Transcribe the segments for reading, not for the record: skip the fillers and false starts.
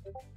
Do it.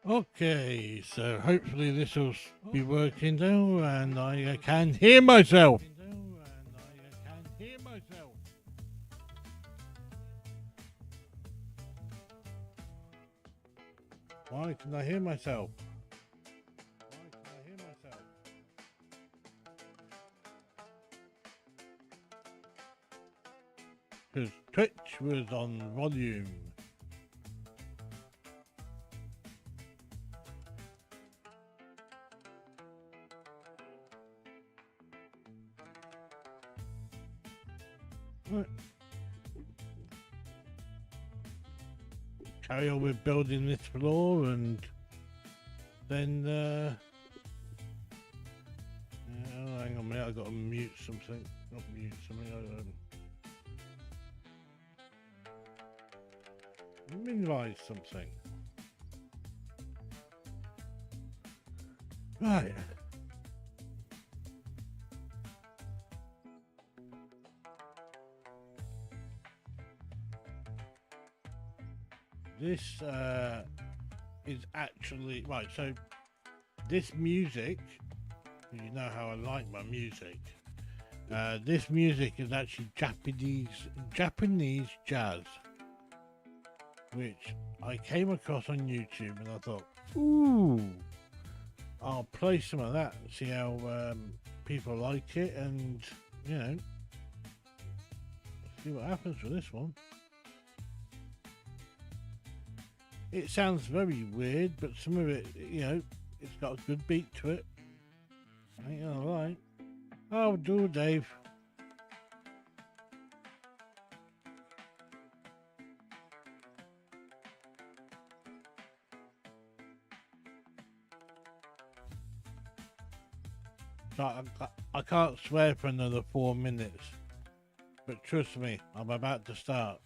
Okay, so hopefully this will be working now, and I can hear myself. Why can I hear myself? Because Twitch was on volume. Right. Carry on with building this floor, and then hang on a minute, I've got to mute something. Not mute something, minimize something. Right. This is actually right. So this music, you know how I like my music. This music is actually Japanese jazz, which I came across on YouTube, and I thought, ooh, I'll play some of that, see how people like it, and you know, see what happens with this one. It sounds very weird, but some of it, you know, it's got a good beat to it. I ain't gonna lie. Oh, do Dave. So I can't swear for another 4 minutes, but trust me, I'm about to start.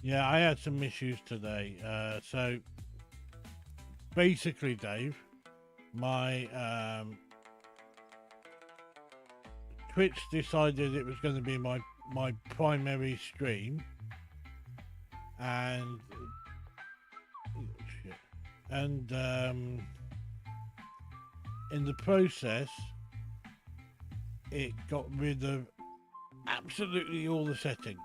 Yeah, I had some issues today. So basically, Dave, my Twitch decided it was going to be my primary stream, and in the process, it got rid of absolutely all the settings.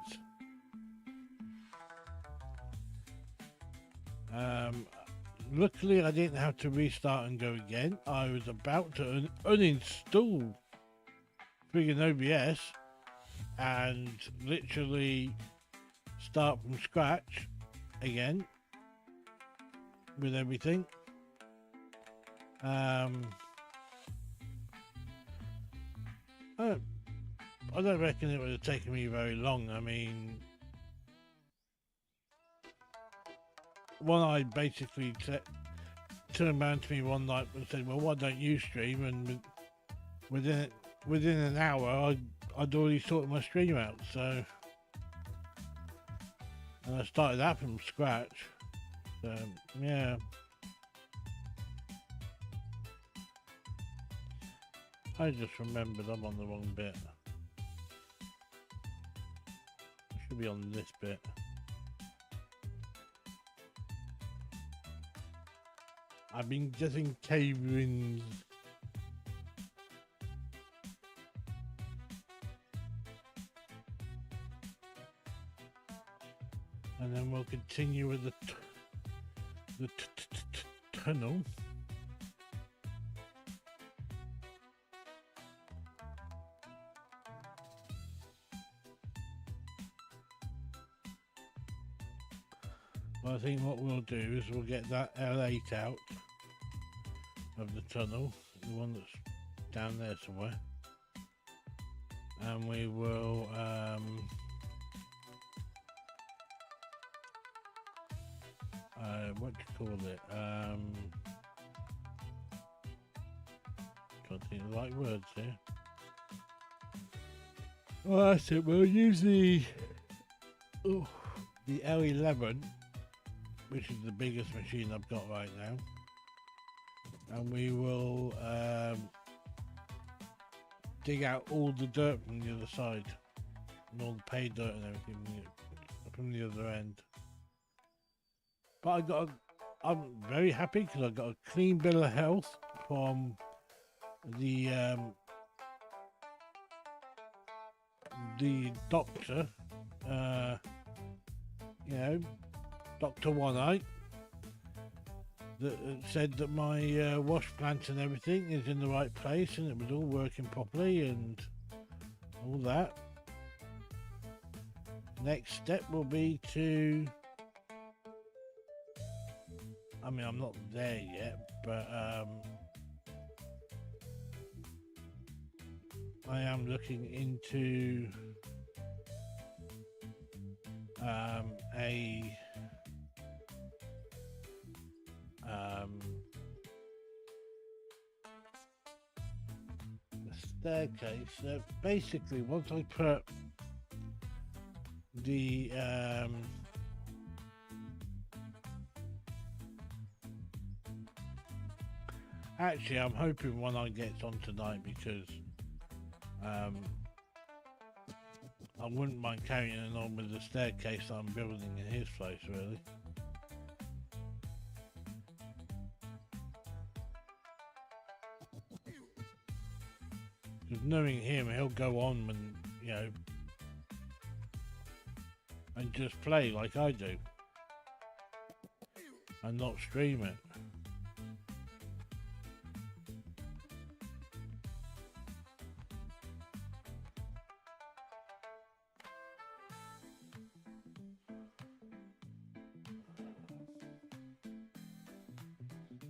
Luckily, I didn't have to restart and go again. I was about to uninstall friggin' OBS and literally start from scratch again with everything. I don't reckon it would have taken me very long. I mean, I basically turned around to me one night and said, "Well, why don't you stream?" And within an hour, I'd already sorted my stream out. So, and I started that from scratch. So, yeah. I just remembered I'm on the wrong bit. I should be on this bit. I've been getting cave-ins. And then we'll continue with the tunnel. Well, I think what we'll do is we'll get that L8 out of the tunnel, the one that's down there somewhere, and we will what do you call it? Trying to think of the right words here. Well, that's it. We'll use the L11, which is the biggest machine I've got right now, and we will dig out all the dirt from the other side, and all the pay dirt and everything from the other end. But I'm very happy because I got a clean bill of health from the doctor, you know, Dr. One Eye, that said that my wash plant and everything is in the right place and it was all working properly and all that. Next step will be to, I mean, I'm not there yet, but I am looking into a staircase. Basically, once I put the actually, I'm hoping one I gets on tonight because I wouldn't mind carrying on with the staircase I'm building in his place, really. Because knowing him, he'll go on and, you know, and just play like I do and not stream it.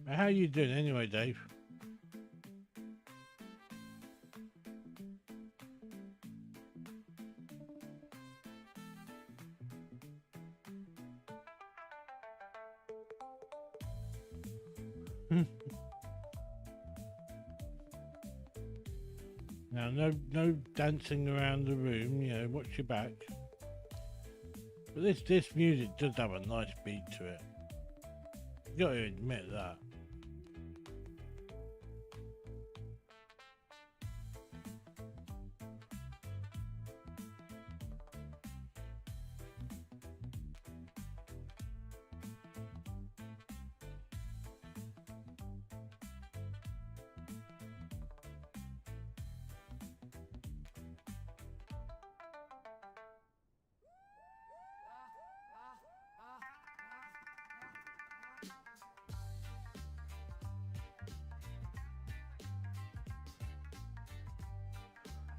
How you doing anyway, Dave? Now, no dancing around the room, you know, watch your back. But this music does have a nice beat to it. You got to admit that.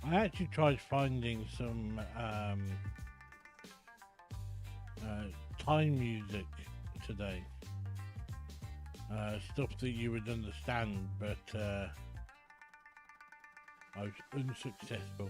I actually tried finding some time music today, stuff that you would understand, but I was unsuccessful.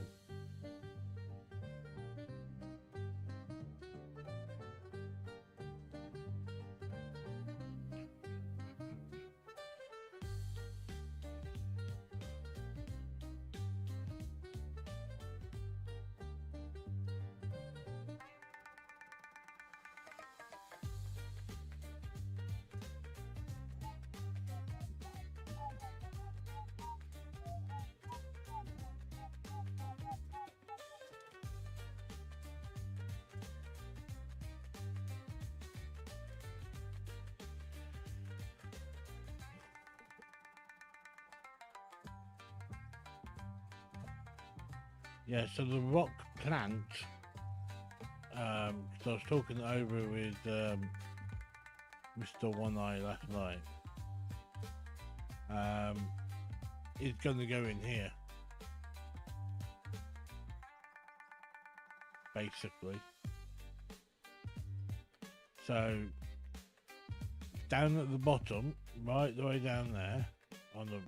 Yeah, so the rock plant, because I was talking over with Mr. One Eye last night, is going to go in here, basically. So down at the bottom, right the way down there, on the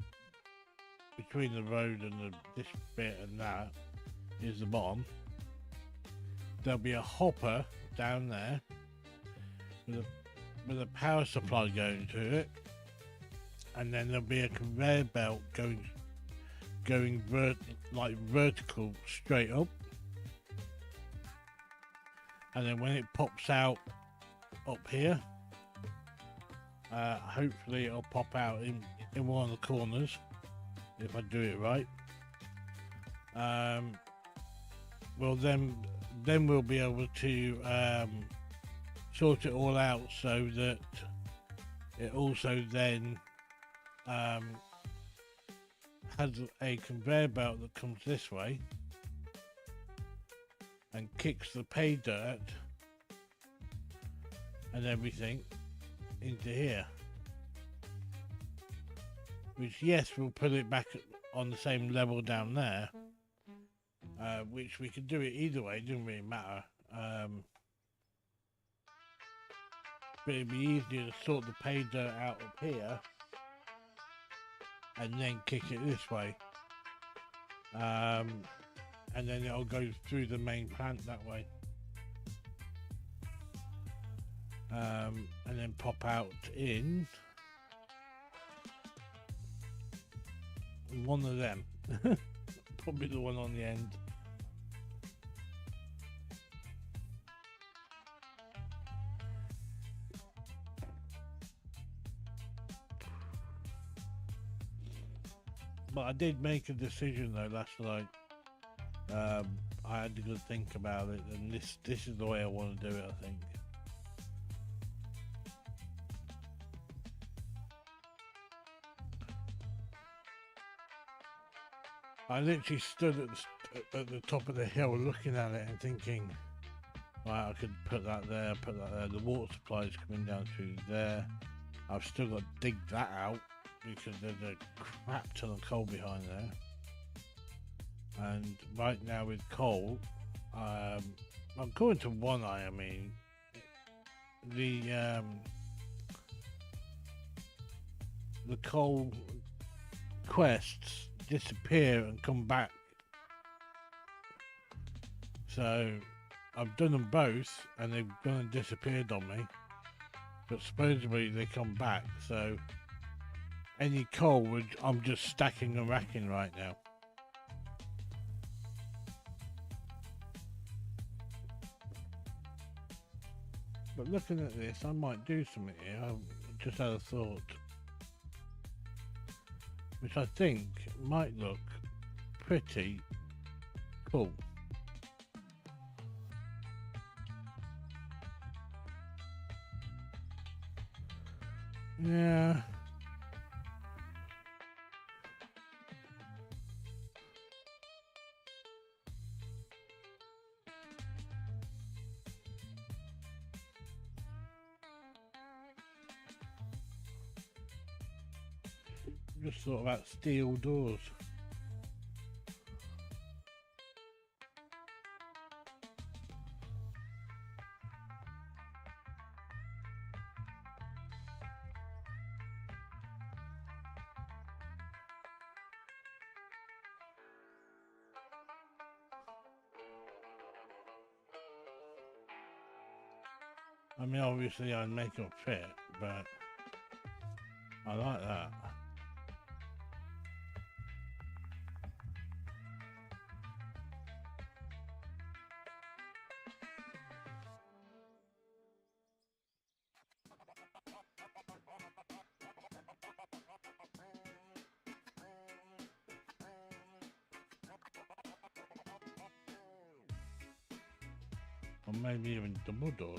between the road and this bit and that is the bottom. There'll be a hopper down there with a power supply going to it, and then there'll be a conveyor belt going vertical straight up, and then when it pops out up here, hopefully it'll pop out in one of the corners if I do it right. Well, then we'll be able to sort it all out so that it also then has a conveyor belt that comes this way and kicks the pay dirt and everything into here, which, yes, we'll put it back on the same level down there, which we could do it either way, it doesn't really matter. But it'd be easier to sort the pay dirt out up here and then kick it this way, and then it'll go through the main plant that way, and then pop out in one of them. Probably the one on the end. But I did make a decision though last night. I had to go think about it, and this is the way I want to do it, I think. I literally stood at the top of the hill looking at it and thinking, right, I could put that there, the water supply is coming down through there. I've still got to dig that out because there's a crap ton of coal behind there. And right now with coal, according to One Eye, I mean, the coal quests disappear and come back. So I've done them both and they've gone and disappeared on me, but supposedly they come back. So any coal, I'm just stacking and racking right now. But looking at this, I might do something here. I just had a thought, which I think might look pretty cool. Yeah. Just thought about steel doors. I mean, obviously I'd make it fit, but I like that. Or maybe even double doors.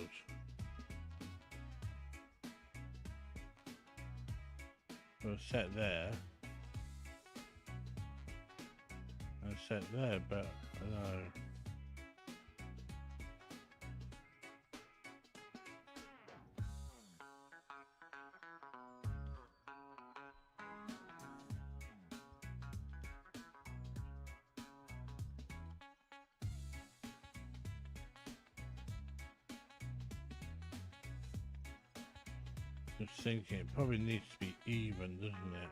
So set there and set there, but I don't know. Just thinking, it probably needs to be even, doesn't it?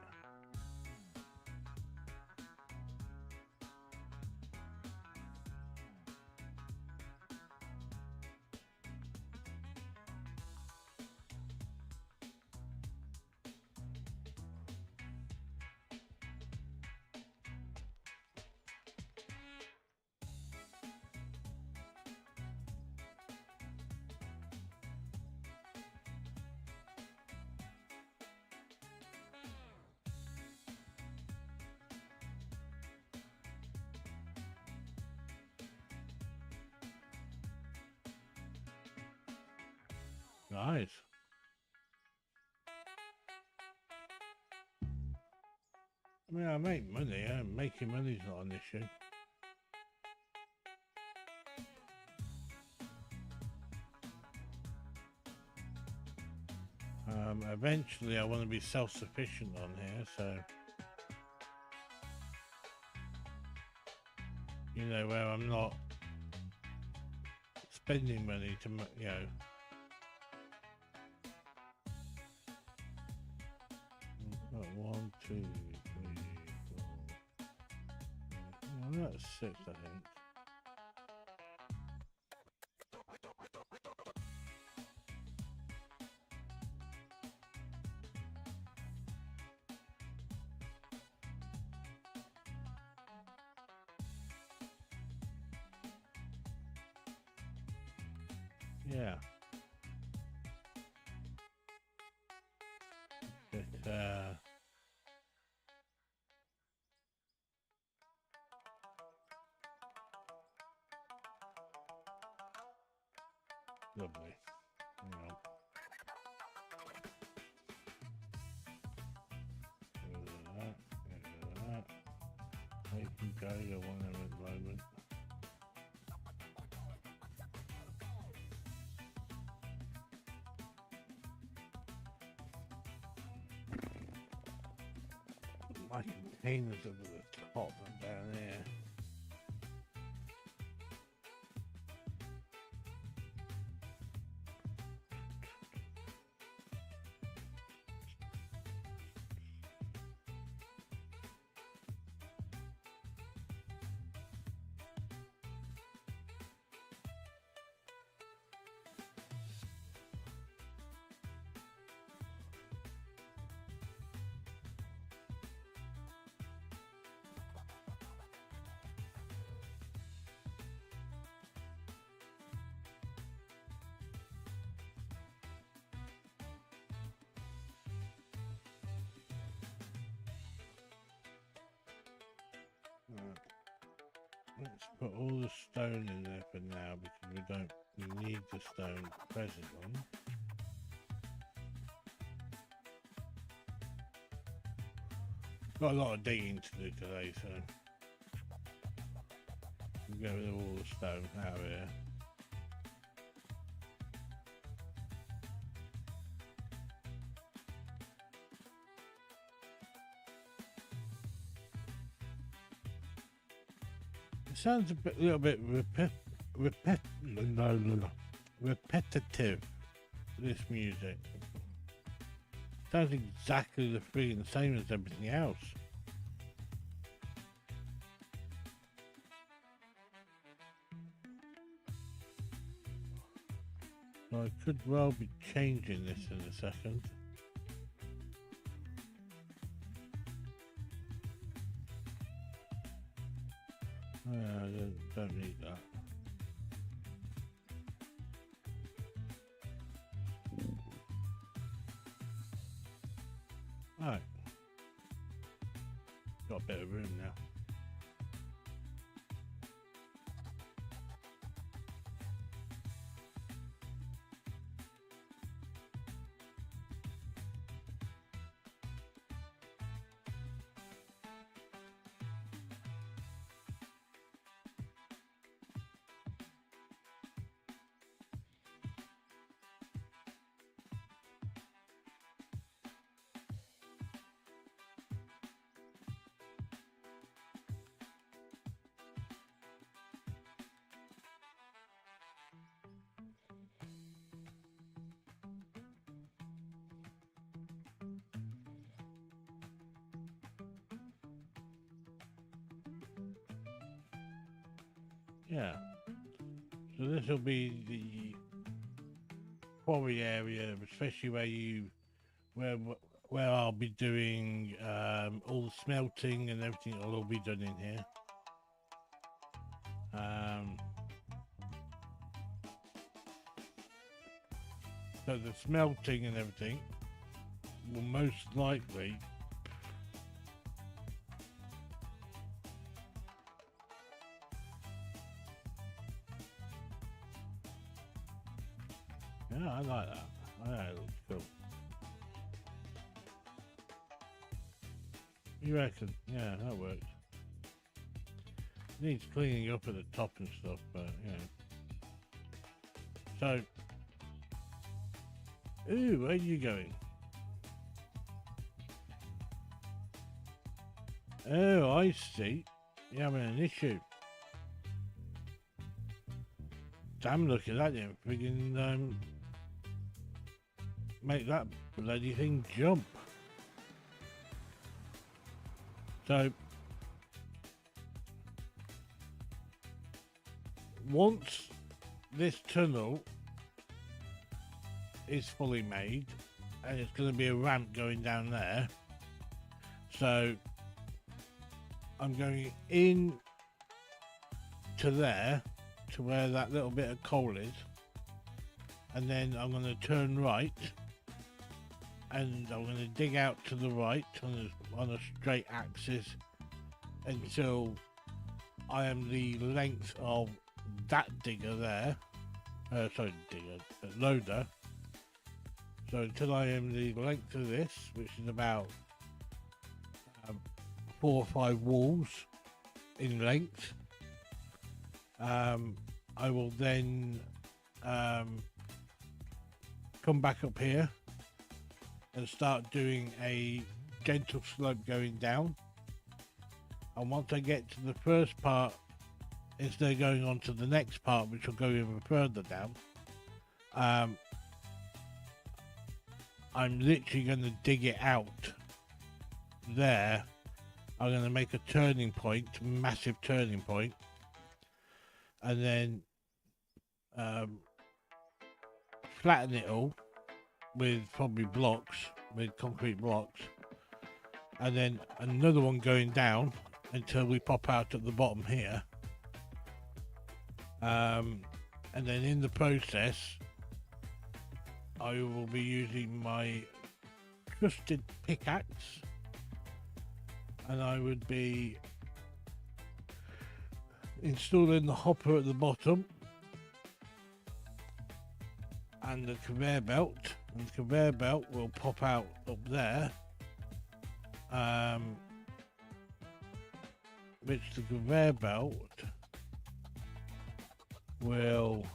Nice. I mean, I make money, making money's not an issue. Eventually I want to be self-sufficient on here, so you know, where I'm not spending money to, you know. One, two, three, four. Well, that's 6, I think. Yeah. But lovely. Hang on. Get rid of that. Get rid of that. You can go to one of them at the moment. My containers over the top and down there. Let's put all the stone in there for now because we need the stone presently. Got a lot of digging to do today, so we'll get rid of all the stone out of here. It sounds a little bit repetitive, this music. Sounds exactly the freaking same as everything else. So I could well be changing this in a second. I don't need that. Alright. Got a bit of room now. Yeah. So this will be the quarry area, especially where I'll be doing all the smelting and everything will all be done in here. So the smelting and everything will most likely yeah, I like that. I think it looks cool. You reckon? Yeah, that works. Needs cleaning up at the top and stuff, but yeah. So, ooh, where are you going? Oh, I see. You're having an issue. Damn, look at that, then. Friggin' make that bloody thing jump. So, once this tunnel is fully made, and it's going to be a ramp going down there, so I'm going in to there, to where that little bit of coal is, and then I'm going to turn right, and I'm going to dig out to the right on a straight axis until I am the length of that digger there, loader. So until I am the length of this, which is about 4 or 5 walls in length, I will then come back up here and start doing a gentle slope going down. And once I get to the first part, instead of going on to the next part, which will go even further down, I'm literally going to dig it out there. I'm going to make a turning point, massive turning point, and then flatten it all with probably blocks, with concrete blocks, and then another one going down until we pop out at the bottom here. And then in the process, I will be using my trusted pickaxe, and I would be installing the hopper at the bottom and the conveyor belt, and the conveyor belt will pop out up there, which the conveyor belt will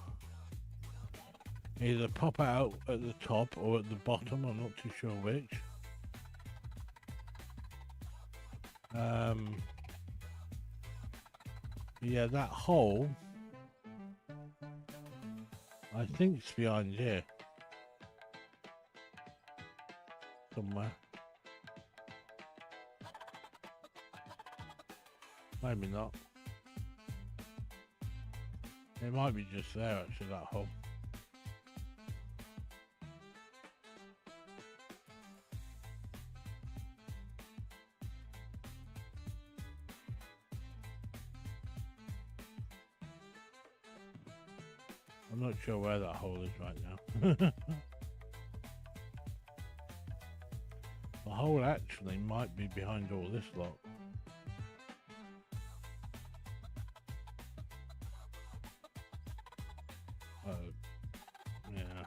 either pop out at the top or at the bottom, I'm not too sure which. Yeah, that hole I think it's behind here somewhere. Maybe not. It might be just there actually, that hole. I'm not sure where that hole is right now. The hole actually might be behind all this lot. Oh, yeah.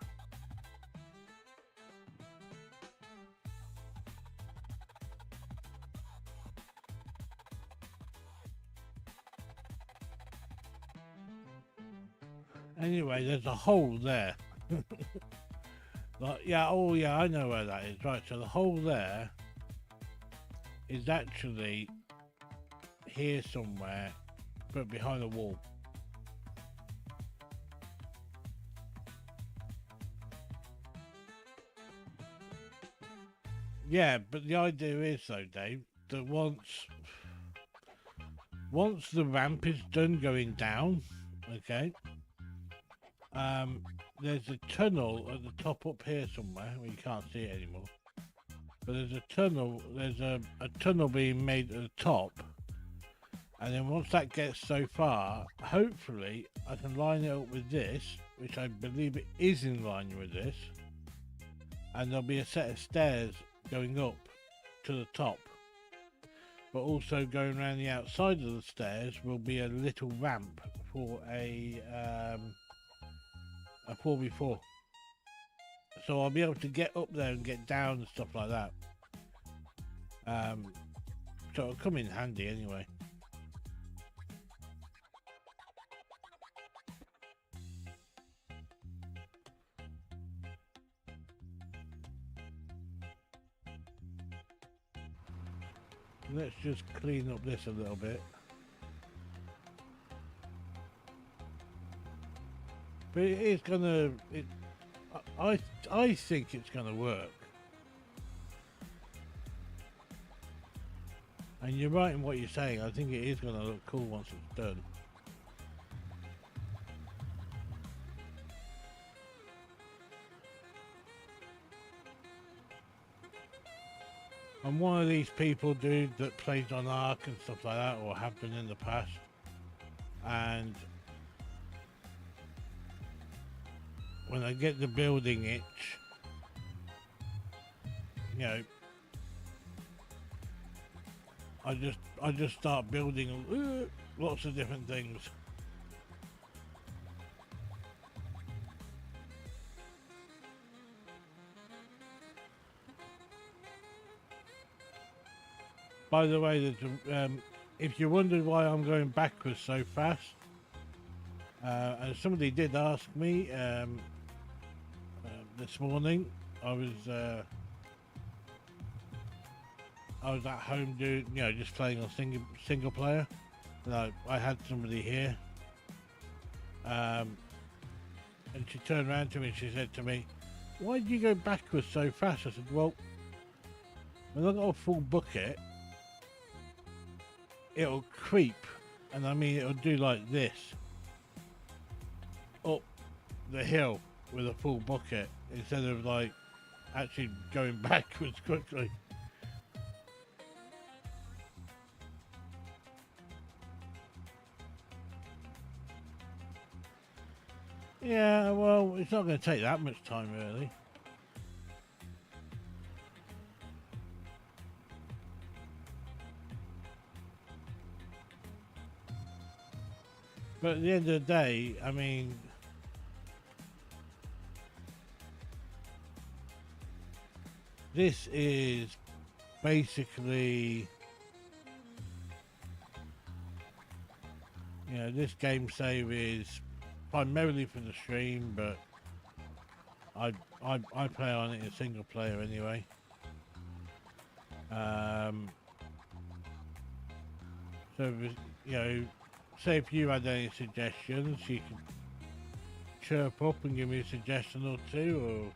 Anyway, there's a hole there. Like, yeah, oh yeah, I know where that is. Right, so the hole there is actually here somewhere, but behind a wall. Yeah, but the idea is though, Dave, that once the ramp is done going down, Okay. There's a tunnel at the top up here somewhere. Well, you can't see it anymore. But there's a tunnel. There's a tunnel being made at the top. And then once that gets so far, hopefully I can line it up with this, which I believe it is in line with this. And there'll be a set of stairs going up to the top. But also going around the outside of the stairs will be a little ramp for a 4x4. So I'll be able to get up there and get down and stuff like that. So it'll come in handy anyway. Let's just clean up this a little bit. But it is gonna. I think it's gonna work. And you're right in what you're saying. I think it is gonna look cool once it's done. I'm one of these people, dude, that plays on Ark and stuff like that, or have been in the past. And when I get the building itch, you know, I just start building lots of different things. By the way, if you wondered why I'm going backwards so fast, and somebody did ask me this morning, I was at home doing, you know, just playing on single player. And I had somebody here, and she turned around to me and she said to me, "Why did you go backwards so fast?" I said, "Well, when I got a full bucket, it'll creep, and I mean it'll do like this up the hill with a full bucket instead of like actually going backwards quickly." Yeah, well, it's not going to take that much time really. But at the end of the day, I mean, this is basically, you know, this game save is primarily for the stream, but I play on it in single player anyway. So, you know, say if you had any suggestions, you can chirp up and give me a suggestion or two, or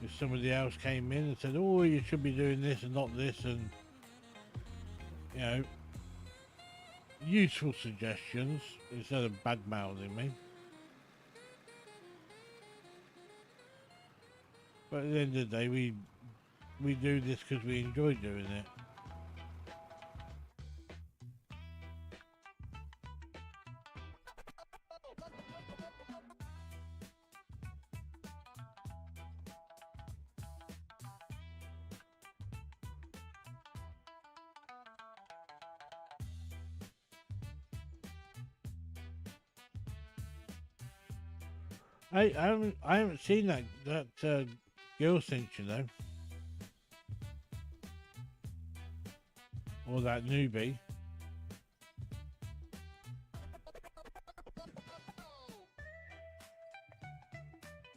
if somebody else came in and said, "Oh, you should be doing this and not this," and, you know, useful suggestions instead of bad mouthing me. But at the end of the day, we do this because we enjoy doing it. I haven't seen that girl since, you know, or that newbie.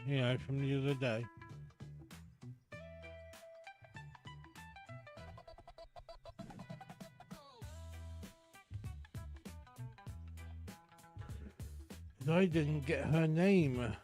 You know, from the other day. I didn't get her name.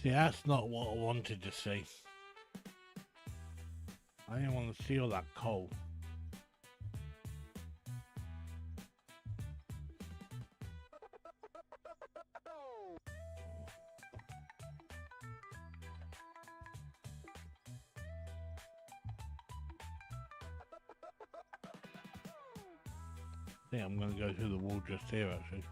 See, that's not what I wanted to see. I didn't want to see all that coal. I think I'm going to go through the wall just here, actually.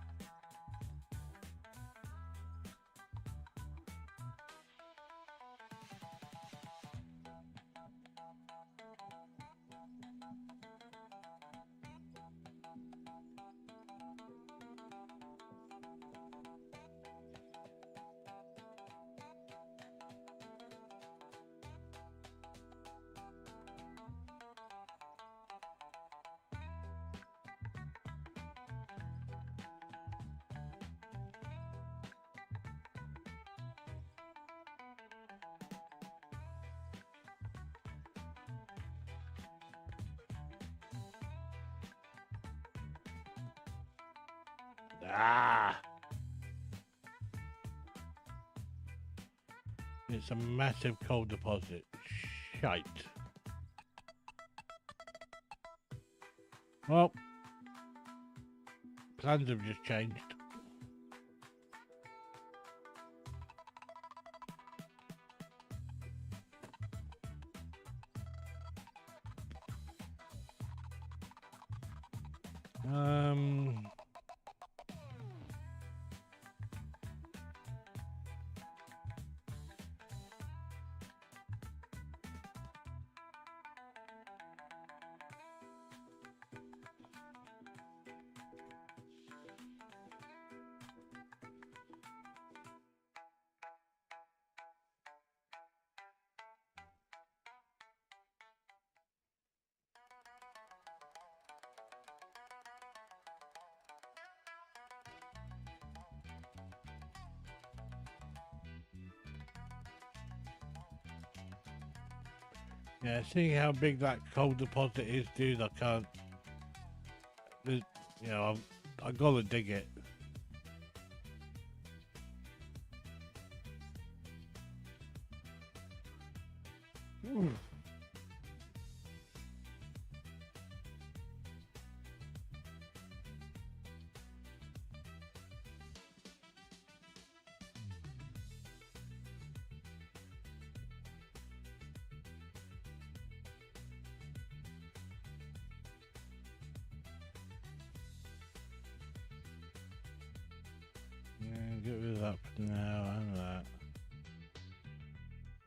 Ah! It's a massive coal deposit. Shite. Well, plans have just changed. Yeah, seeing how big that coal deposit is, dude, I can't. You know, I gotta dig it. Ooh. Yeah, get rid of that for now, and that.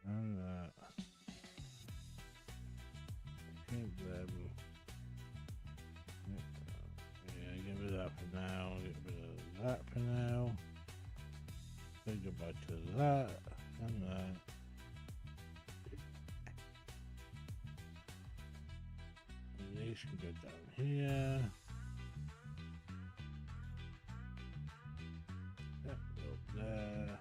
And that. Keep them. Yeah, get rid of that for now. Get rid of that for now. Then go back to that and that. And these can go down here. That go up there.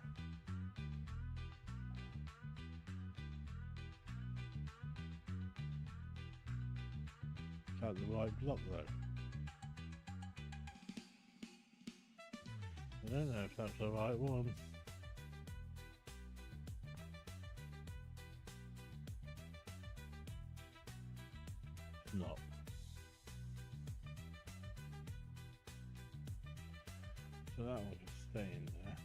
Is that the right block though? I don't know if that's the right one. It's not. So that one can stay in there.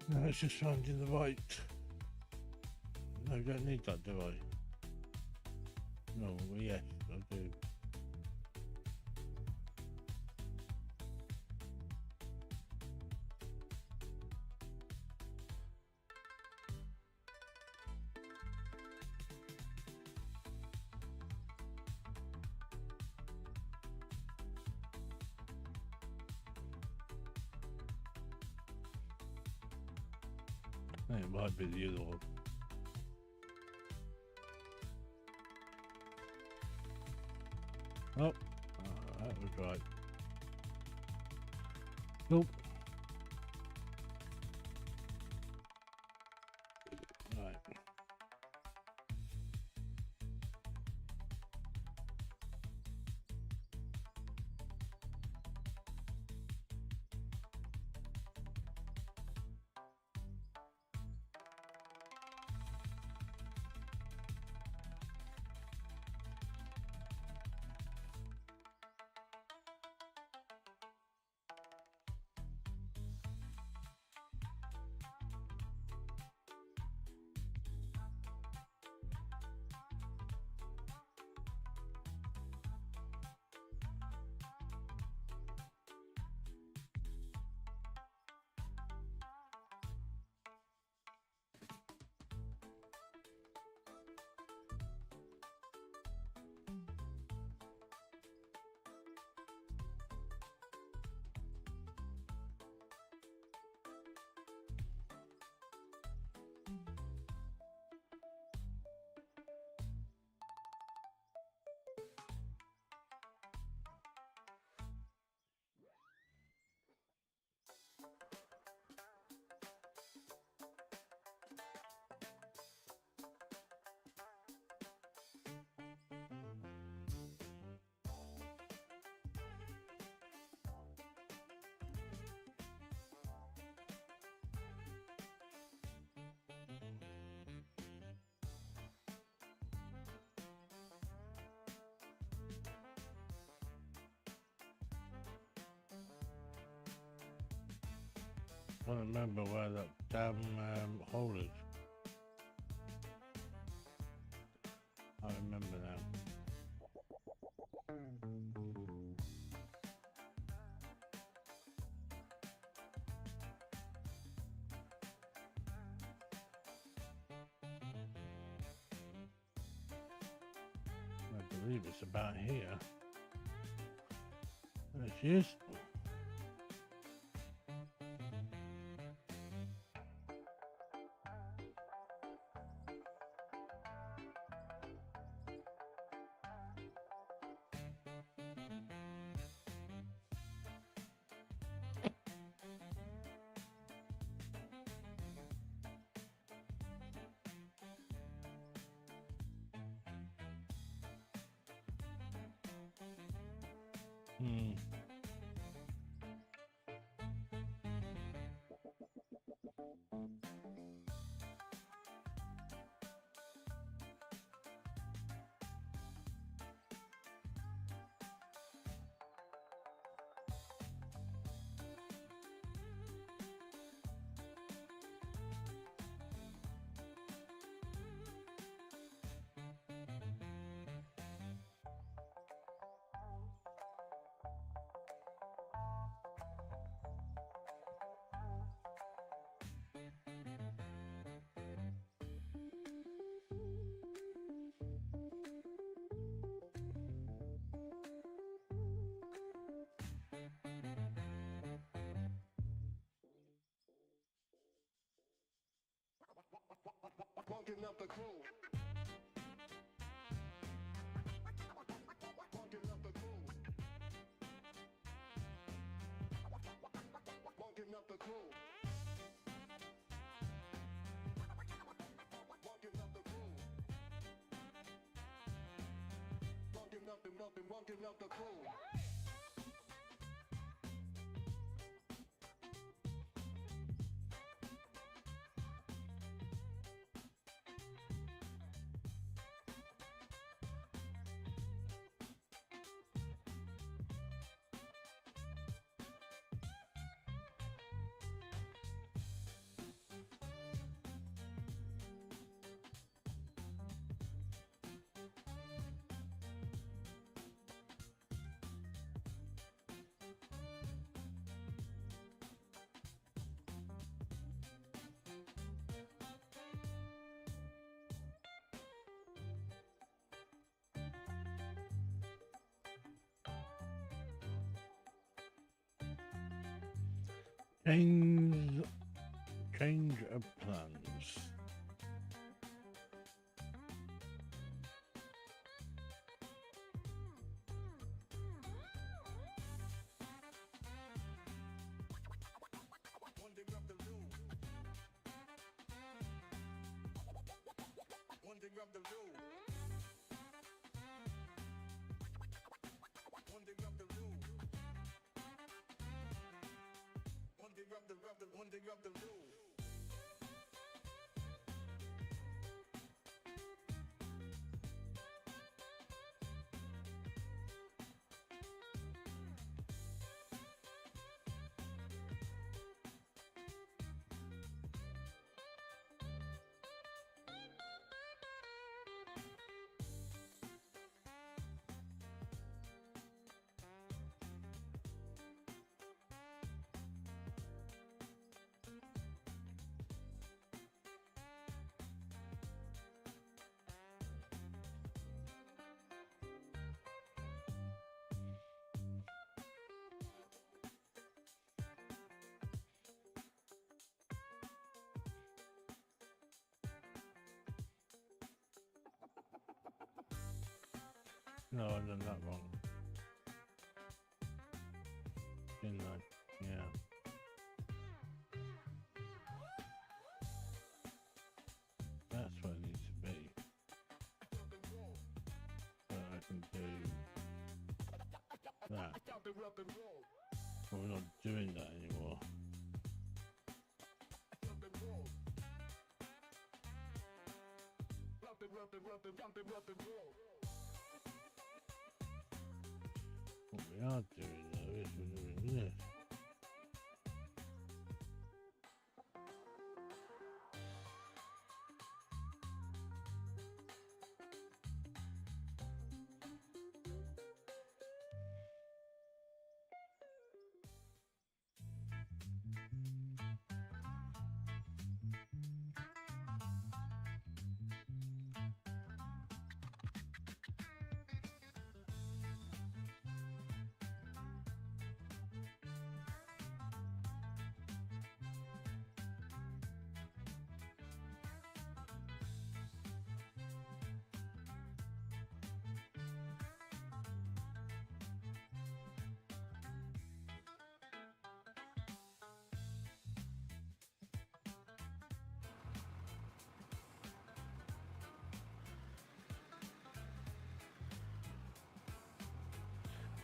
No, it's just finding the right. No, I don't need that, do I? No, well, yes, I do. It might be the other one. Oh, that was right. Nope. Right. I don't remember where that damn hole is. I remember now. I believe it's about here. There she is. Hmm. Walking up the crew. Walking up the crew. Walking up the crew. Walking up the crew. Walking up the crew. Change, change of plans. One thing up the loo. One thing up the loo. One thing up the loo. One thing up the one thing up the loo. No, I've done that wrong. Didn't I? Yeah. That's what it needs to be. So I can do that. But we're not doing that anymore. What we are doing though is we're doing this.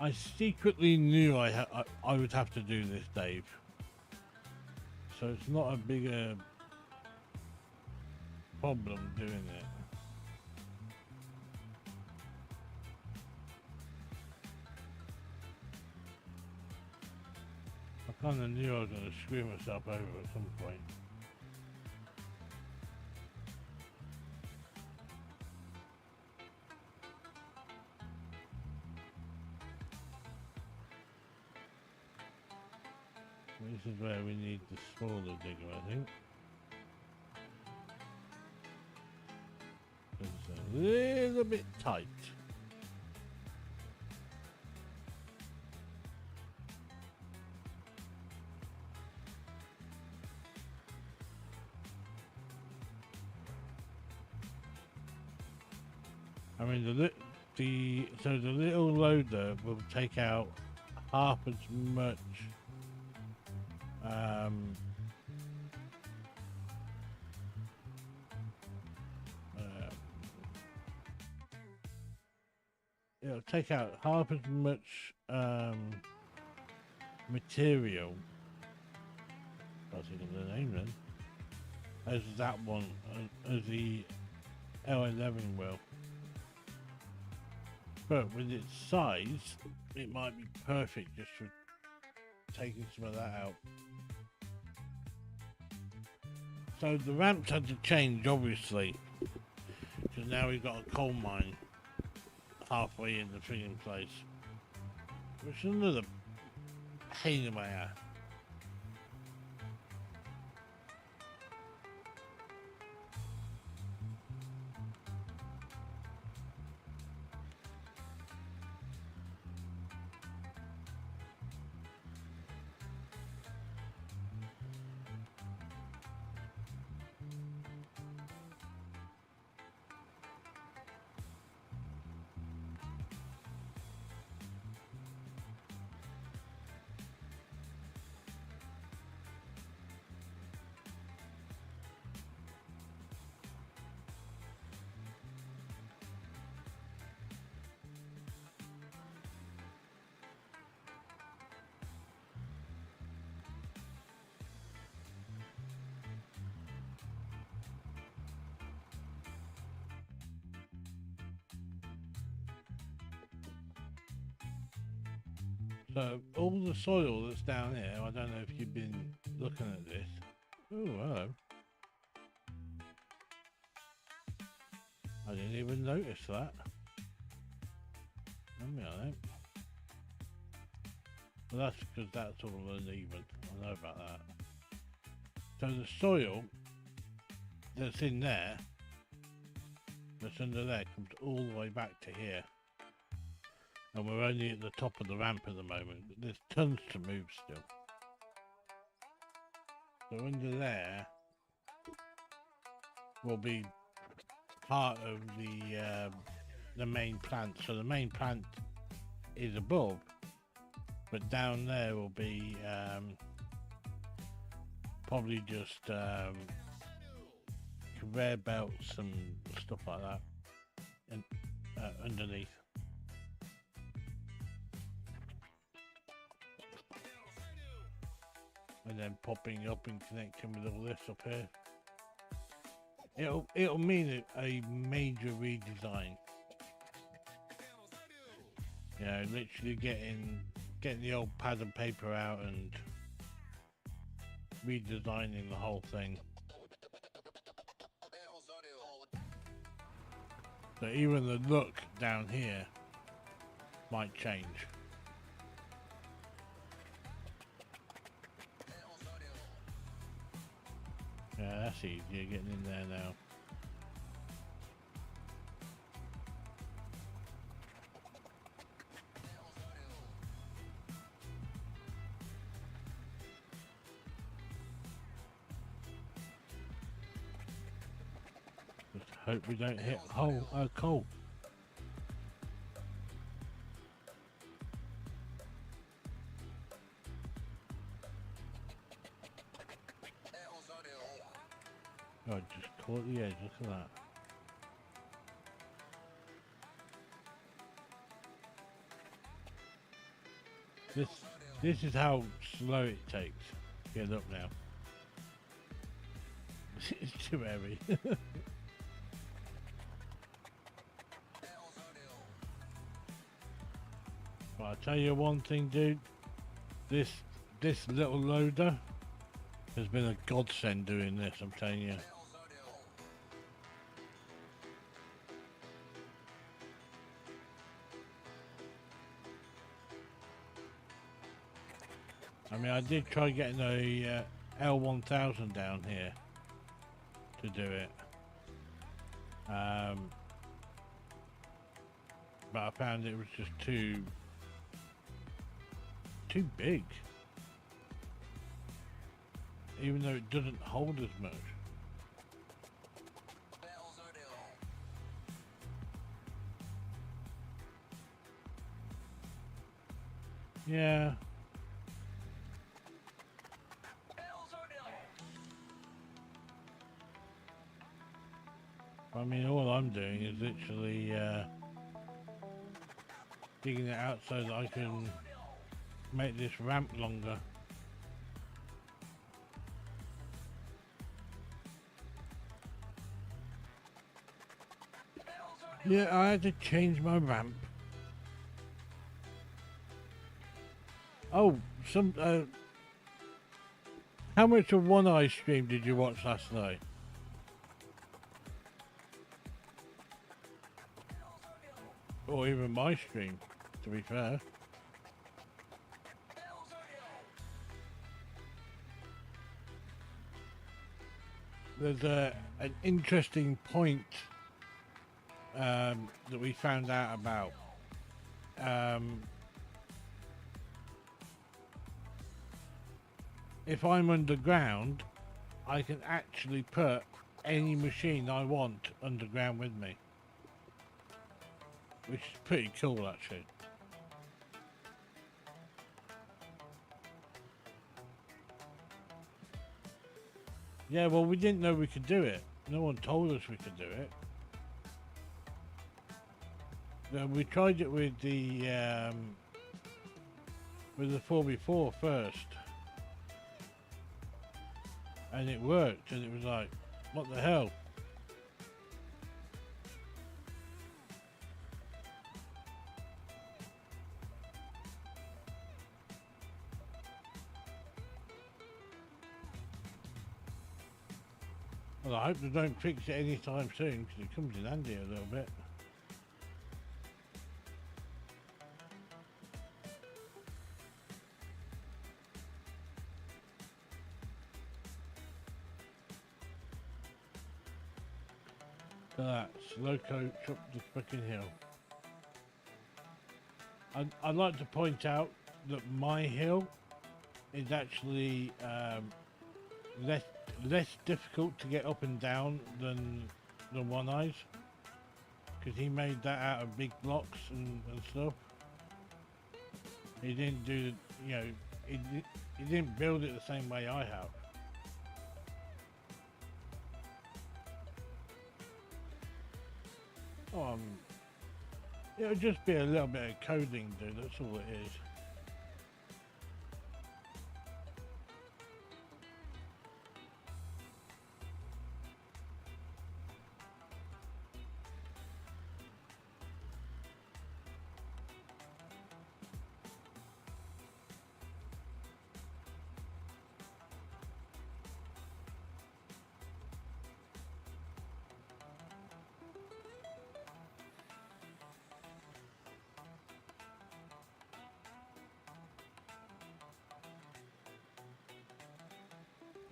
I secretly knew I would have to do this, Dave. So it's not a bigger problem doing it. I kind of knew I was going to screw myself over at some point. This is where we need the smaller digger, I think. It's a little bit tight. I mean, so the little loader will take out half as much it'll take out half as much material, I think of the name then, as that one, as the L11 will. But with its size, it might be perfect just for taking some of that out. So the ramps had to change, obviously, because now we've got a coal mine halfway in the frigging place, which is another pain in my ass. So all the soil that's down here, I don't know if you've been looking at this. Oh, hello. I didn't even notice that. Let me on it. Well, that's because that's all uneven. I know about that. So the soil that's in there, that's under there, comes all the way back to here. And we're only at the top of the ramp at the moment. There's tons to move still. So under there will be part of the main plant. So the main plant is above, but down there will be probably just conveyor belts and stuff like that, and underneath. And then popping up and connecting with all this up here. It'll mean a major redesign. You know, literally getting the old pad and paper out and redesigning the whole thing. So even the look down here might change. Yeah, that's easier getting in there now. Just hope we don't hit coal. Oh, just caught the edge, look at that. This is how slow it takes. Get up now. It's too heavy. But I'll tell you one thing, dude. This little loader has been a godsend doing this, I'm telling you. I mean, I did try getting a L1000 down here to do it, but I found it was just too big, even though it doesn't hold as much. Yeah. I mean, all I'm doing is literally digging it out so that I can make this ramp longer. Yeah, I had to change my ramp. Oh, how much of One Eye stream did you watch last night? Or even my stream, to be fair. There's an interesting point that we found out about. If I'm underground, I can actually put any machine I want underground with me. Which is pretty cool, actually. Yeah, well, we didn't know we could do it. No one told us we could do it. We tried it with the 4x4 first, and it worked. And it was like, what the hell? Well, I hope they don't fix it anytime soon because it comes in handy a little bit. Look at that, slow coach up the fucking hill. I'd like to point out that my hill is actually less difficult to get up and down than the One Eyes, because he made that out of big blocks and stuff. He didn't do, you know, he didn't build it the same way I have. It'll just be a little bit of coding, dude. That's all it is.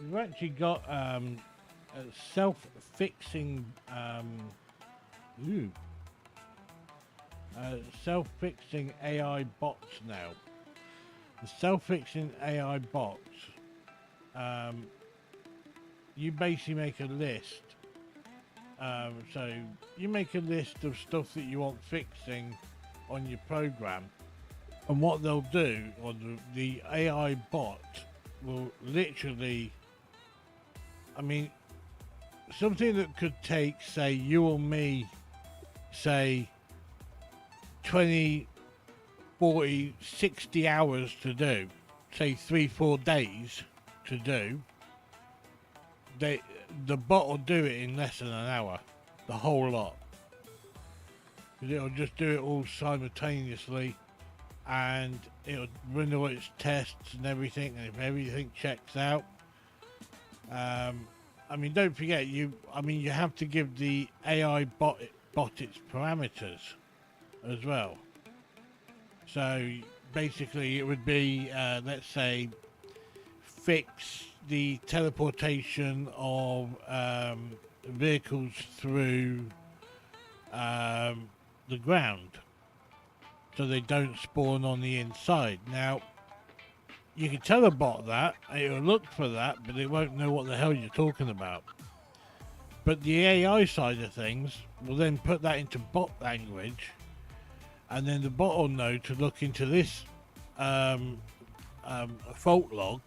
We've actually got a self-fixing self-fixing AI bots now. The self-fixing AI bots, you basically make a list. So you make a list of stuff that you want fixing on your program, and what they'll do, or the AI bot will literally, I mean, something that could take, say, you or me, say, 20, 40, 60 hours to do, say 3-4 days to do, the bot will do it in less than an hour, the whole lot. It'll just do it all simultaneously, and it'll run all its tests and everything, and if everything checks out, I mean, don't forget, you have to give the AI bot its parameters as well. So basically it would be, let's say, fix the teleportation of vehicles through the ground so they don't spawn on the inside. Now, you can tell a bot that, and it'll look for that, but it won't know what the hell you're talking about. But the AI side of things will then put that into bot language, and then the bot will know to look into this fault log,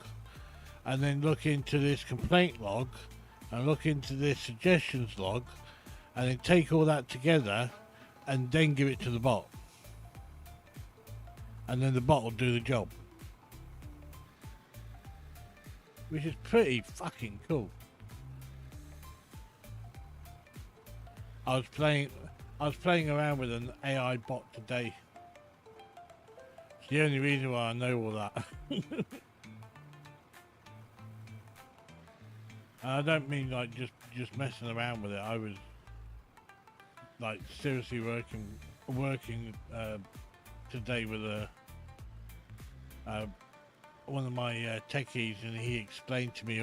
and then look into this complaint log, and look into this suggestions log, and then take all that together, and then give it to the bot. And then the bot will do the job. Which is pretty fucking cool. I was playing around with an AI bot today. It's the only reason why I know all that. I don't mean like just messing around with it. I was like seriously working today with one of my techies, and he explained to me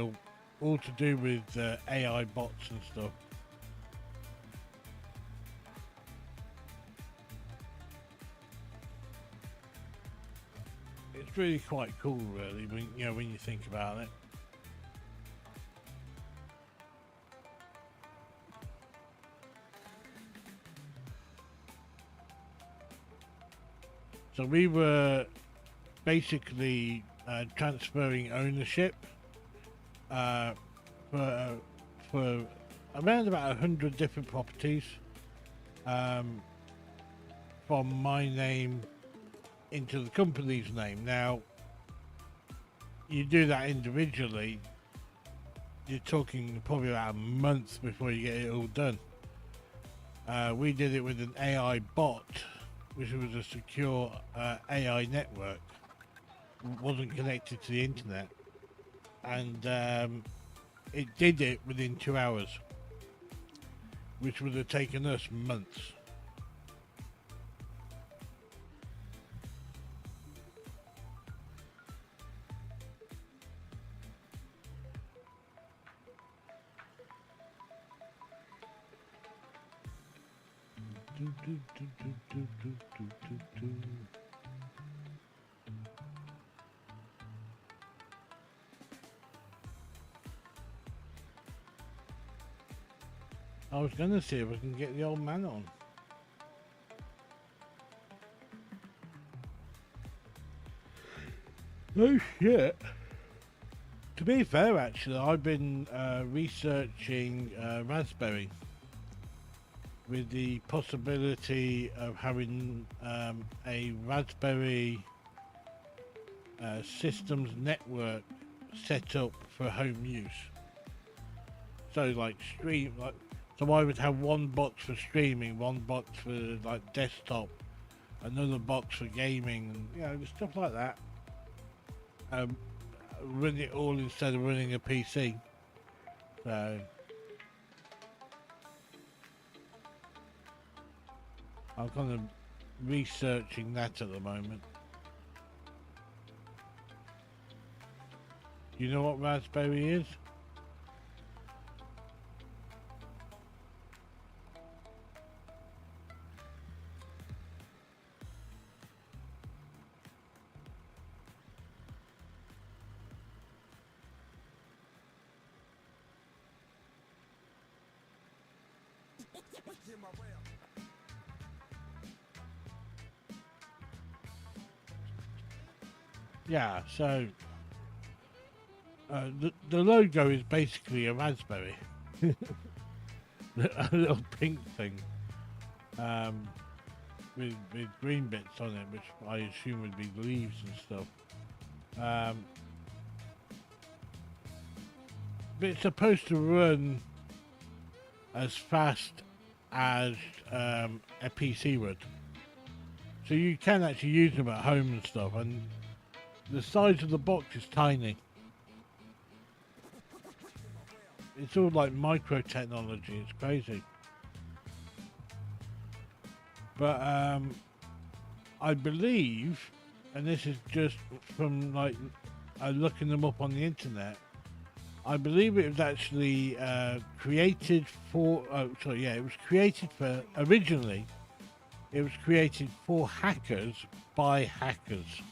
all to do with AI bots and stuff. It's really quite cool, really, when you think about it. So we were basically transferring ownership for around about 100 different properties from my name into the company's name. Now, you do that individually, you're talking probably about a month before you get it all done. We did it with an AI bot, which was a secure AI network, wasn't connected to the internet, and it did it within 2 hours, which would have taken us months. I was gonna see if I can get the old man on. Oh shit. To be fair, actually, I've been researching Raspberry with the possibility of having a Raspberry systems network set up for home use. So like so I would have one box for streaming, one box for like desktop, another box for gaming, and stuff like that. Run it all instead of running a PC. So I'm kind of researching that at the moment. You know what Raspberry is? Yeah, so the logo is basically a raspberry, a little pink thing, with green bits on it, which I assume would be leaves and stuff. But it's supposed to run as fast as a PC would, so you can actually use them at home and stuff. And the size of the box is tiny. It's all like micro technology. It's crazy. But I believe, and this is just from like looking them up on the internet, I believe it was actually created for. It was created for originally. It was created for hackers by hackers.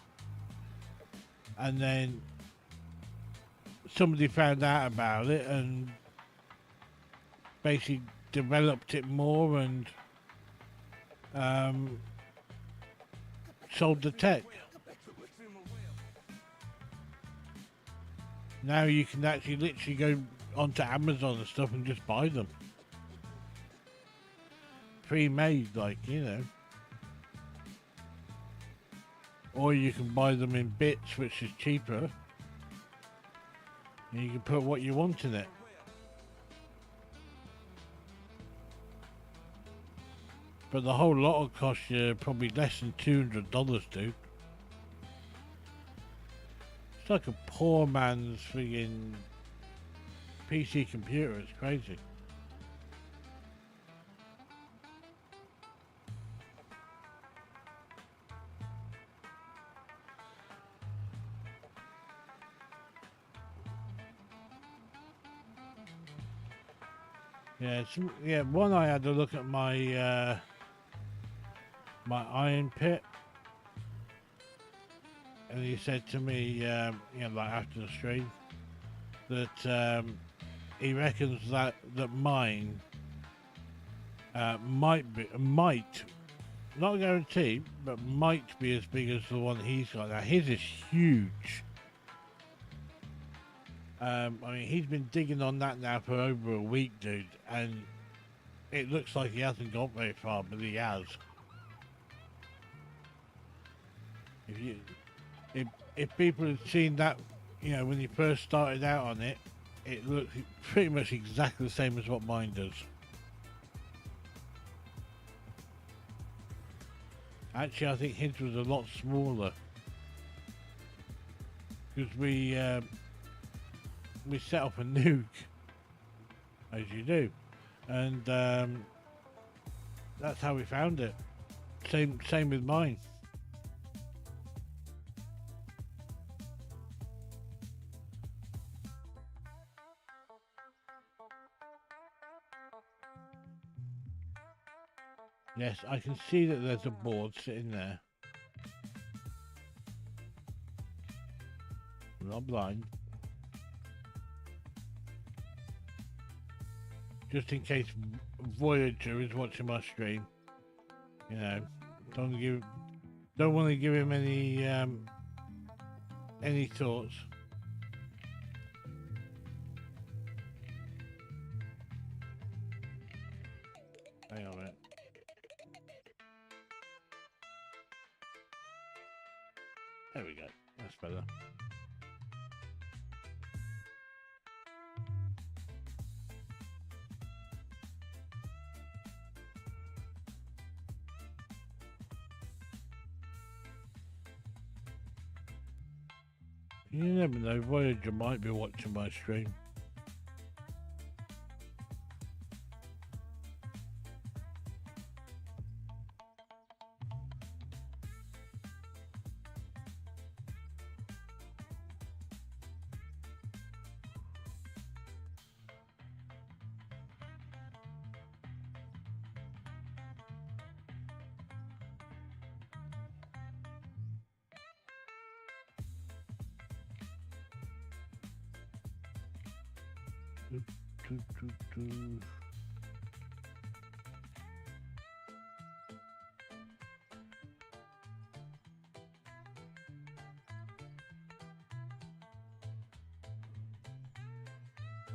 And then somebody found out about it and basically developed it more and sold the tech. Now you can actually literally go onto Amazon and stuff and just buy them. Pre-made, Or you can buy them in bits, which is cheaper. And you can put what you want in it. But the whole lot will cost you probably less than $200, dude. It's like a poor man's friggin' PC computer. It's crazy. One I had to look at my my iron pit, and he said to me, like after the stream, that he reckons that mine might, not guaranteed, but might be as big as the one he's got. Now his is huge. I mean, he's been digging on that now for over a week, dude, and it looks like he hasn't got very far, but he has. If people had seen that, when he first started out on it, it looks pretty much exactly the same as what mine does. Actually, I think his was a lot smaller because we set up a nuke as you do, and that's how we found it. Same with mine. Yes, I can see that there's a board sitting there. I'm not blind. Just in case Voyager is watching my stream, you know, don't want to give him any thoughts. Hang on a minute. There we go. That's better. You never know, Voyager might be watching my stream.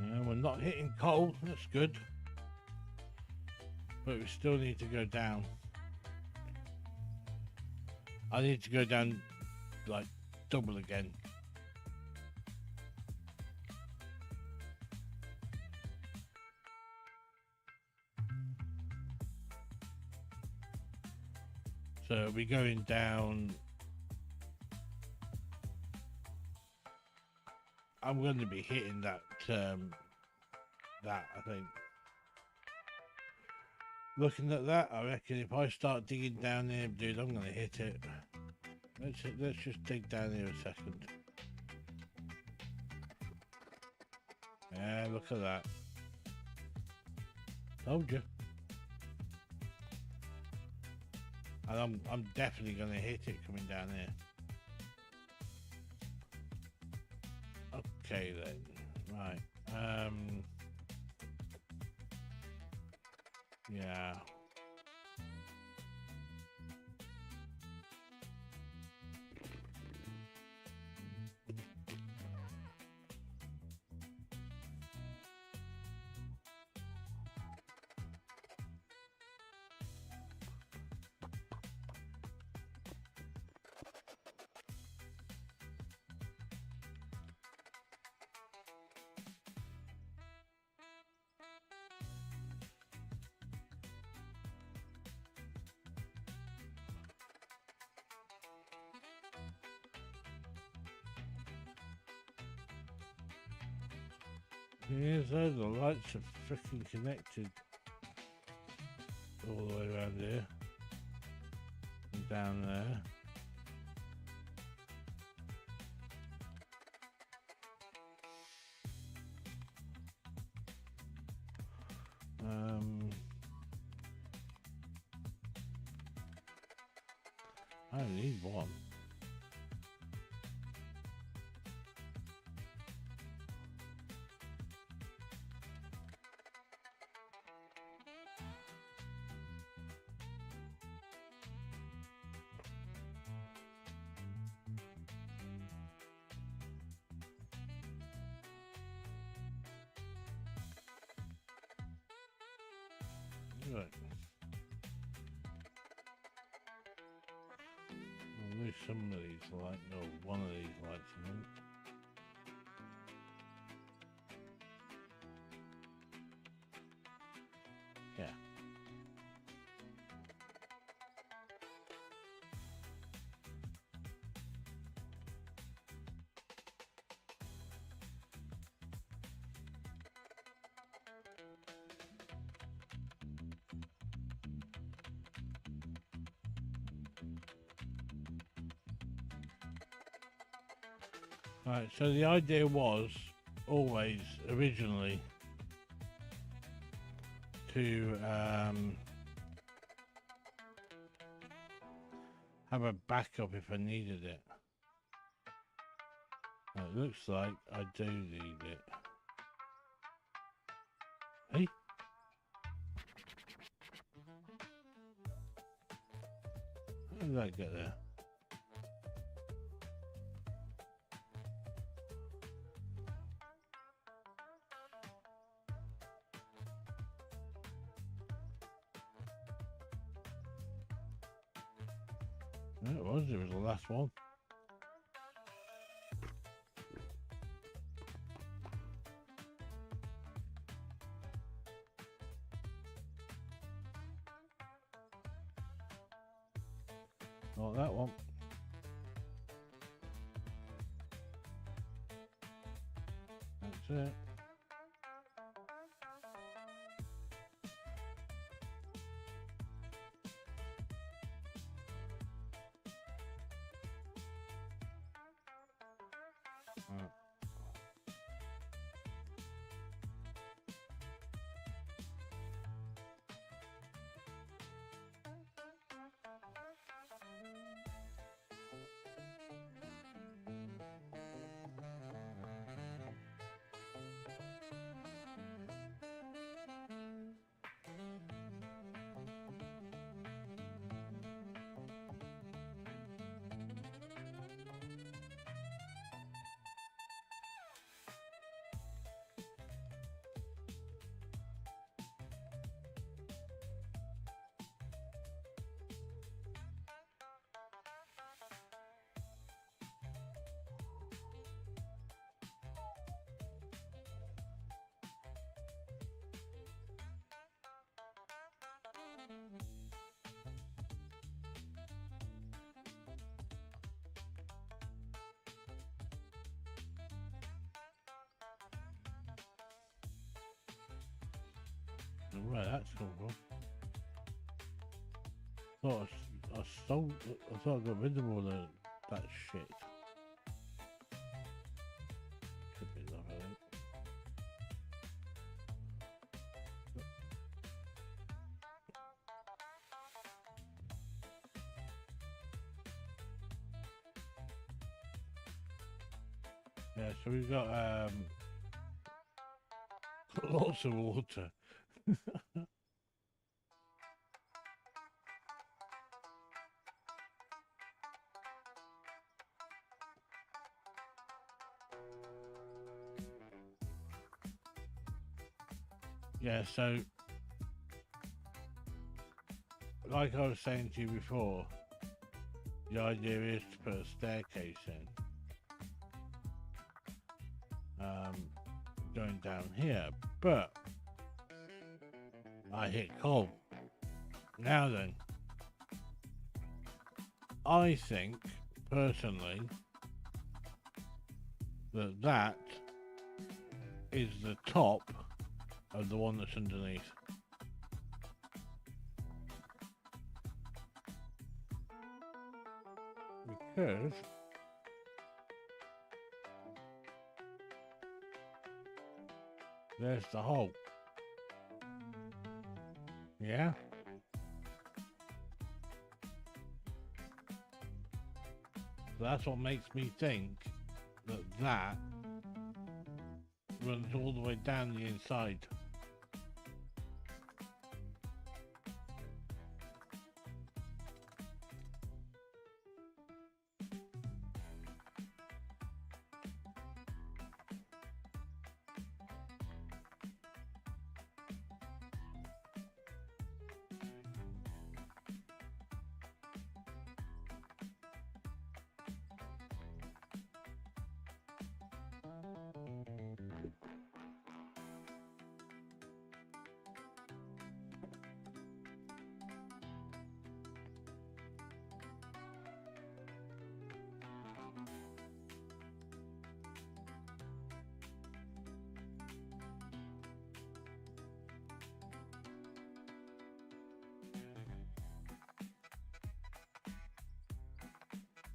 Yeah, we're not hitting coal, that's good. But we still need to go down. I need to go down like double again. So we're going down. I'm going to be hitting that, I think. Looking at that, I reckon if I start digging down here, dude, I'm going to hit it. Let's just dig down here a second. Yeah, look at that. Told you. And I'm definitely going to hit it coming down here. Okay then, right. Yeah. Here's how the lights are freaking connected all the way around here and down there. I only need one. Right. I'll lose some of these lights, or one of these lights, I think. Yeah. Right, so the idea was always originally to have a backup if I needed it. It looks like I do need it. Hey? How did I get there? Yeah, it was the last one. Not that one. That's it. Right. Where that's come from. I stole. I thought I got rid of all that shit. Could be enough, I think. Yeah, so we've got lots of water. Yeah, so like I was saying to you before, the idea is to put a staircase in. Going down here, but I hit coal. Now then, I think personally that is the top of the one that's underneath. Because there's the hole. Yeah? So that's what makes me think that runs all the way down the inside.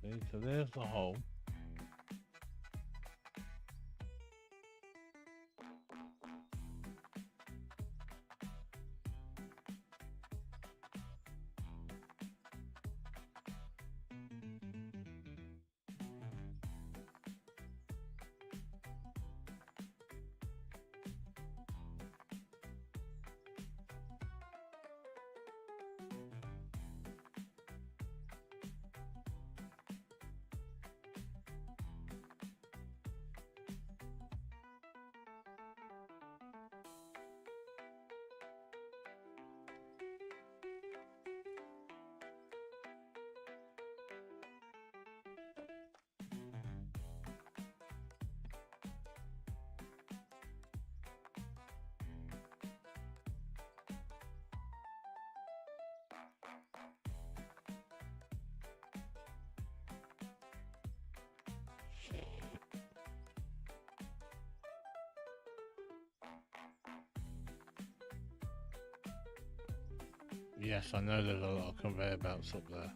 See, so there's the hole. Yes, I know there's a lot of conveyor belts up there.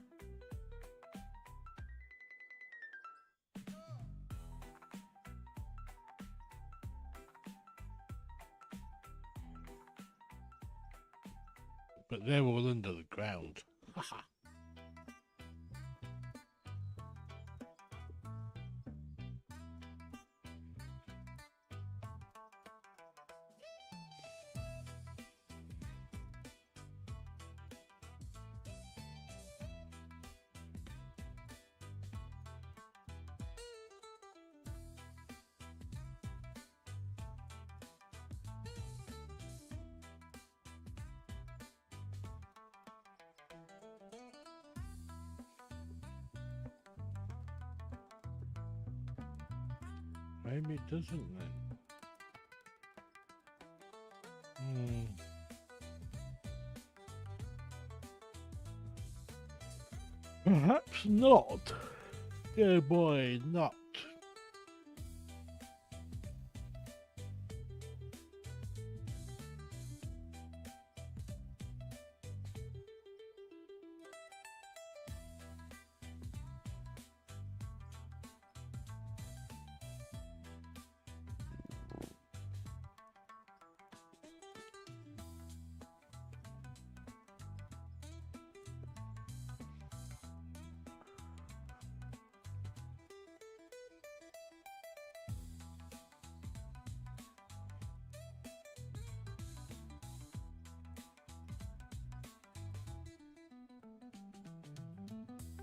But they're all under the ground. Haha. Maybe it doesn't then. Perhaps not. Dear boy, not.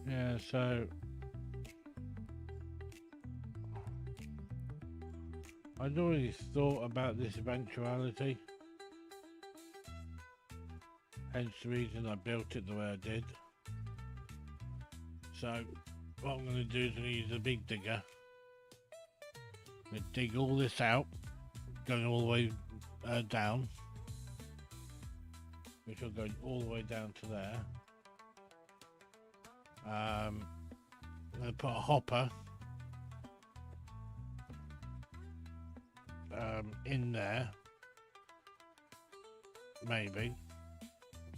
Yeah, so I'd already thought about this eventuality, hence the reason I built it the way I did. So what I'm going to do is I'm going to use a big digger. I'm going to dig all this out, going all the way down, which will go all the way down to there. I'm going to put a hopper in there, maybe,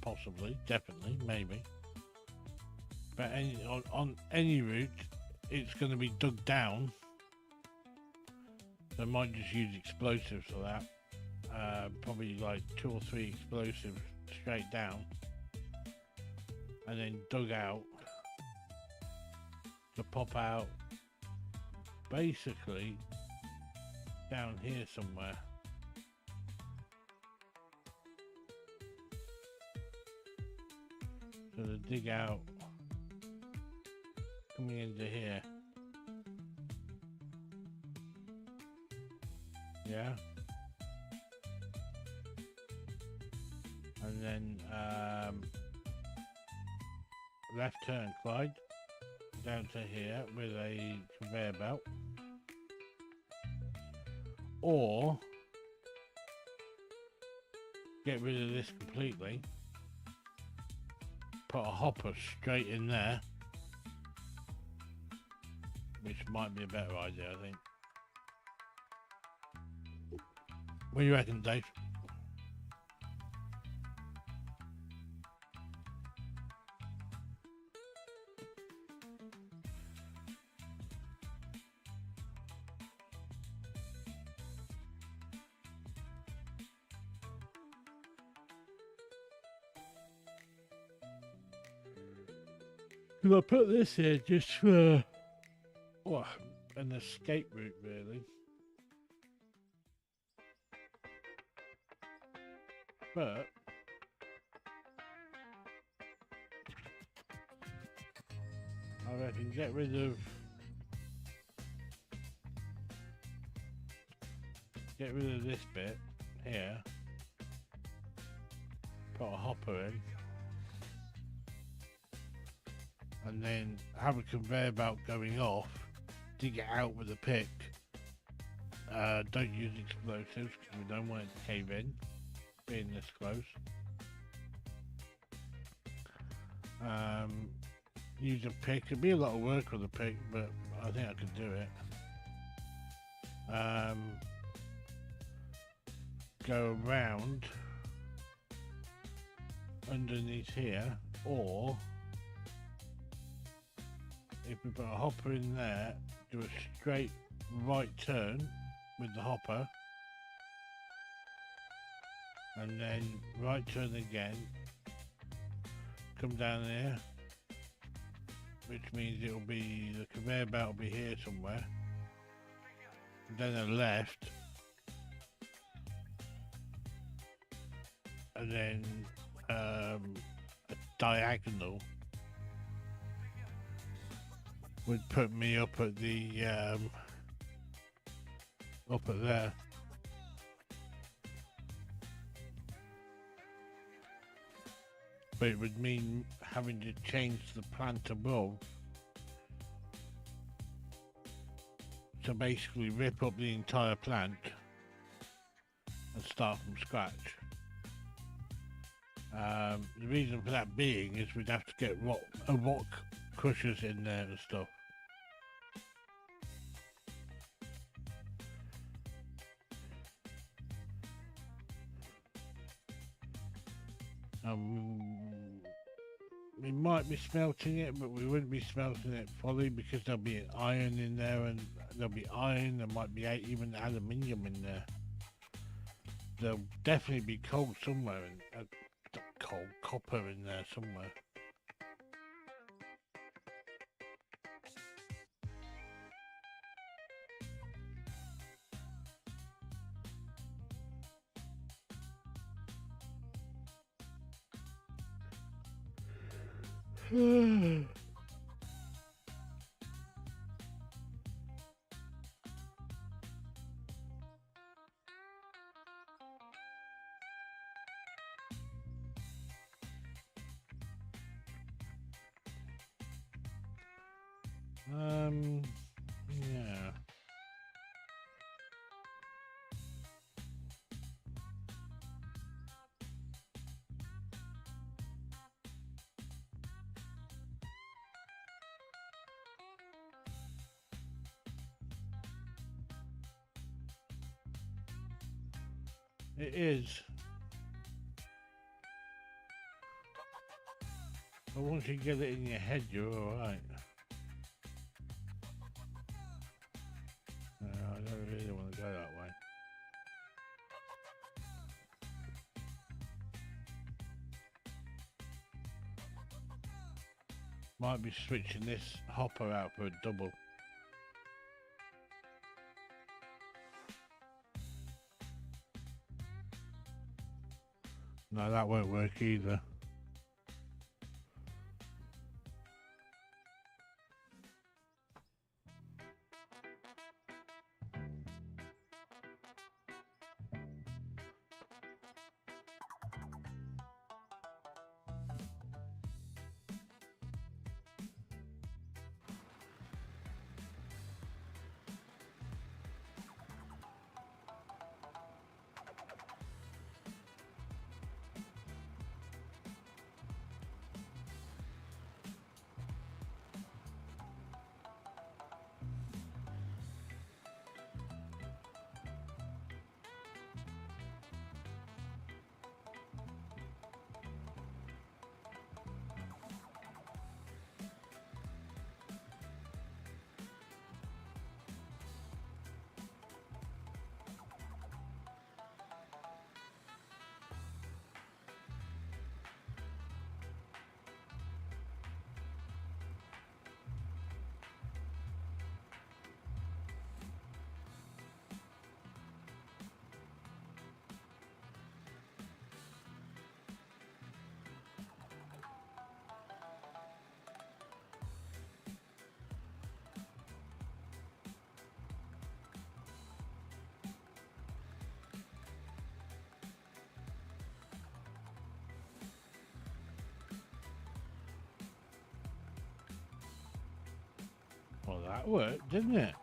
possibly, definitely, maybe. But on any route, it's going to be dug down. So I might just use explosives for that. Probably like 2 or 3 explosives straight down, and then dug out to pop out basically down here somewhere. So to dig out coming into here. Yeah. And then left turn Clyde down to here with a conveyor belt, or get rid of this completely, put a hopper straight in there, which might be a better idea, I think. What do you reckon, Dave? Because I put this here just for an escape route, really. But I reckon get rid of this bit here, put a hopper in, and then have a conveyor belt going off, dig it out with a pick. Don't use explosives because we don't want it to cave in, being this close. Use a pick. It'd be a lot of work with a pick, but I think I could do it. Go around underneath here, or if we put a hopper in there, do a straight right turn with the hopper, and then right turn again, come down here, which means it'll be, the conveyor belt will be here somewhere, then a left, and then a diagonal would put me up at the up at there. But it would mean having to change the plant above to basically rip up the entire plant and start from scratch. The reason for that being is we'd have to get rock crushers in there and stuff. We might be smelting it, but we wouldn't be smelting it fully because there'll be iron in there, and there'll be iron, there might be even aluminium in there. There'll definitely be coal somewhere, copper in there somewhere. Yeah. It is. But once you get it in your head, you're alright. I don't really want to go that way. Might be switching this hopper out for a double. No, that won't work either. Well, that worked, didn't it?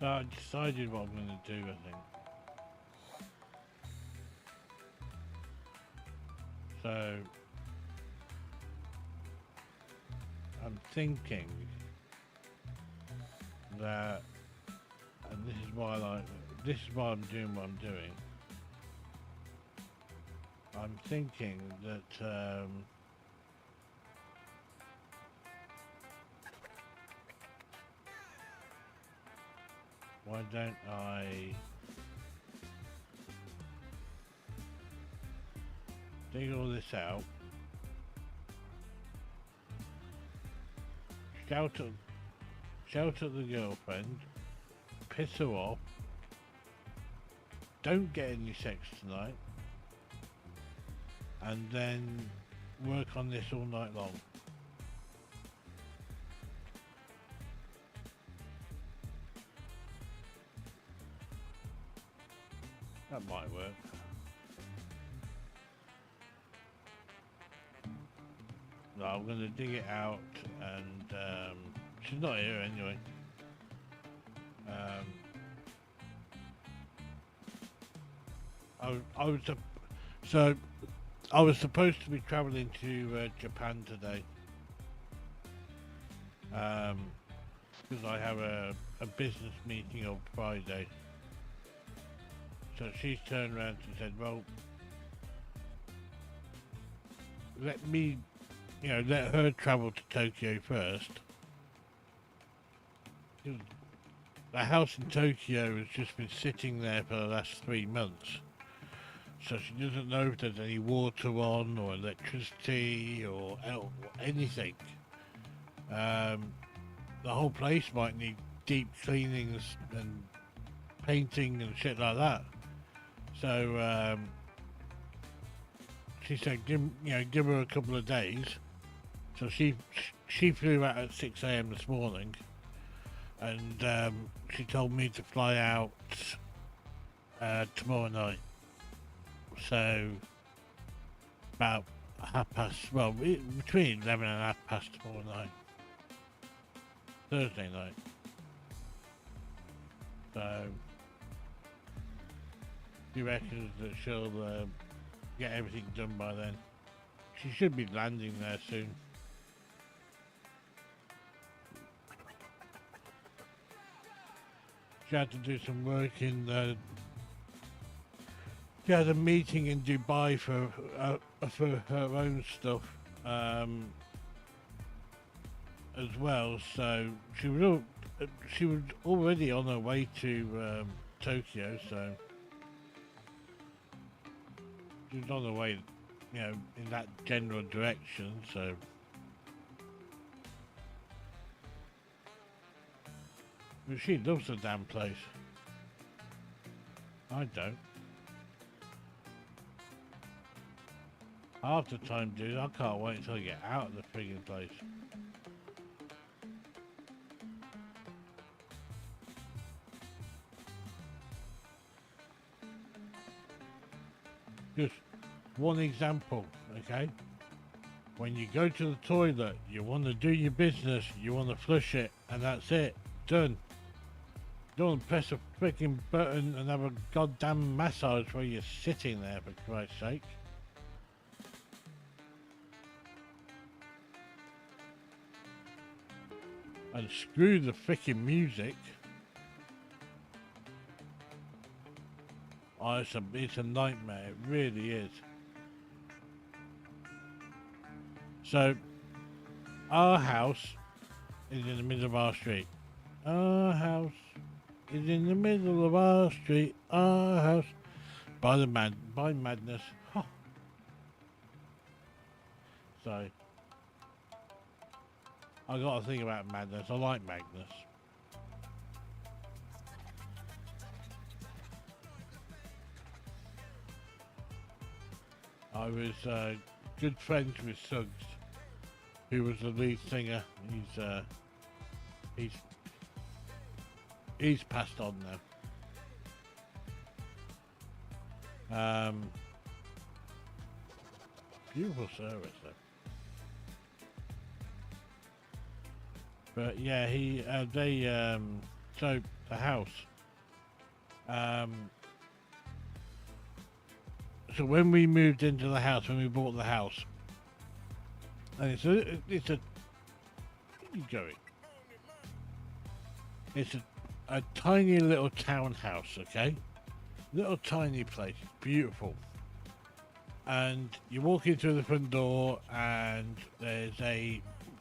So I decided what I'm going to do, I think. So I'm thinking that, and this is why I'm doing what I'm doing. I'm thinking that why don't I dig all this out, shout at the girlfriend, piss her off, don't get any sex tonight, and then work on this all night long. That might work. No, I'm going to dig it out, and she's not here anyway. I was supposed to be travelling to Japan today, because I have a business meeting on Friday. So she's turned around and said, well, let her travel to Tokyo first. The house in Tokyo has just been sitting there for the last 3 months. So she doesn't know if there's any water on or electricity or anything. The whole place might need deep cleaning and painting and shit like that. So she said, give her a couple of days. So she flew out at 6 a.m. this morning, and she told me to fly out tomorrow night. So about between 11 and past tomorrow night, Thursday night. So she reckons that she'll get everything done by then. She should be landing there soon. She had to do some work in she had a meeting in Dubai for her own stuff as well. So she was already on her way to Tokyo. So she was on her way, in that general direction. So but she loves the damn place. I don't. Half the time, dude, I can't wait until I get out of the friggin' place. Just one example, okay? When you go to the toilet, you want to do your business, you want to flush it, and that's it. Done. Don't press a freaking button and have a goddamn massage while you're sitting there, for Christ's sake. And screw the freaking music. Oh, it's a nightmare, it really is. So, our house is in the middle of our street. Our house is in the middle of our street. Our house by madness. Huh. So, I got to think about Madness. I like Magnus. I was good friends with Suggs, who was the lead singer. He's passed on now. Beautiful service though. But yeah, so the house. So when we moved into the house, when we bought the house, and it's a you going? It's a tiny little townhouse, okay? Little tiny place, beautiful. And you walk in through the front door, and there's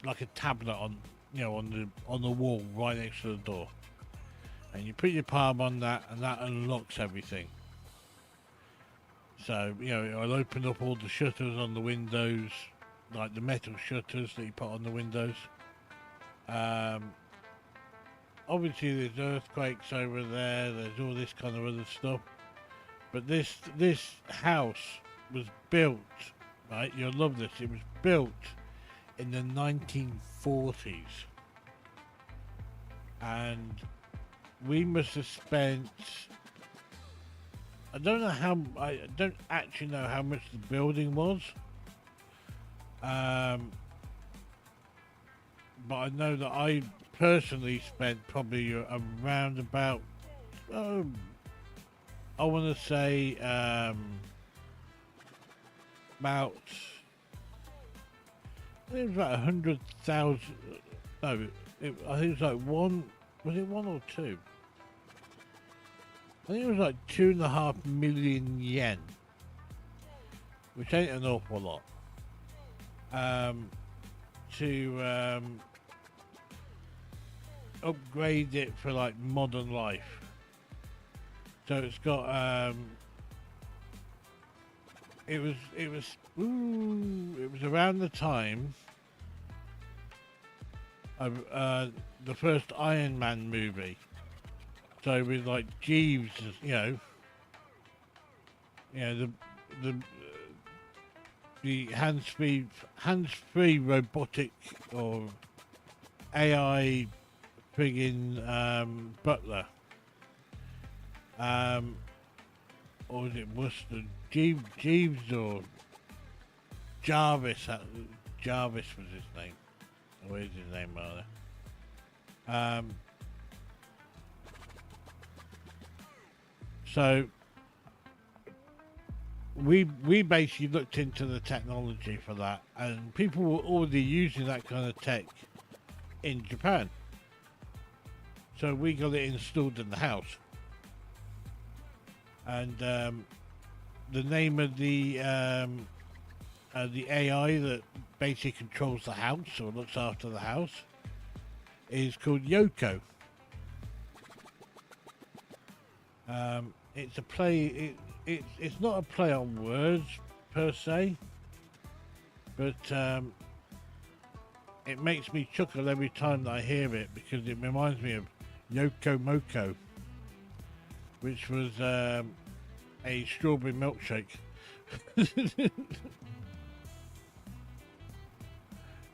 like a tablet on, on the wall right next to the door. And you put your palm on that, and that unlocks everything. So, it'll open up all the shutters on the windows, like the metal shutters that you put on the windows. Obviously, there's earthquakes over there, there's all this kind of other stuff. But this house was built, right? You'll love this. It was built in the 1940s. And we must have spent... I don't actually know how much the building was. But I know that I personally spent probably around about, I want to say about, I think it was about 100,000. No, I think it was like one. Was it one or two? I think it was like 2.5 million yen, which ain't an awful lot. To upgrade it for like modern life. So it's got it was around the time of the first Iron Man movie. So with like Jeeves, the hands-free robotic or AI friggin' butler. Or was it Worcester? Jeeves or Jarvis? Jarvis was his name. Or is his name rather? So we basically looked into the technology for that, and people were already using that kind of tech in Japan. So we got it installed in the house. And the name of the AI that basically controls the house or looks after the house is called Yoko. It's a play. It's not a play on words per se, but it makes me chuckle every time that I hear it because it reminds me of Yoko Moko, which was a strawberry milkshake.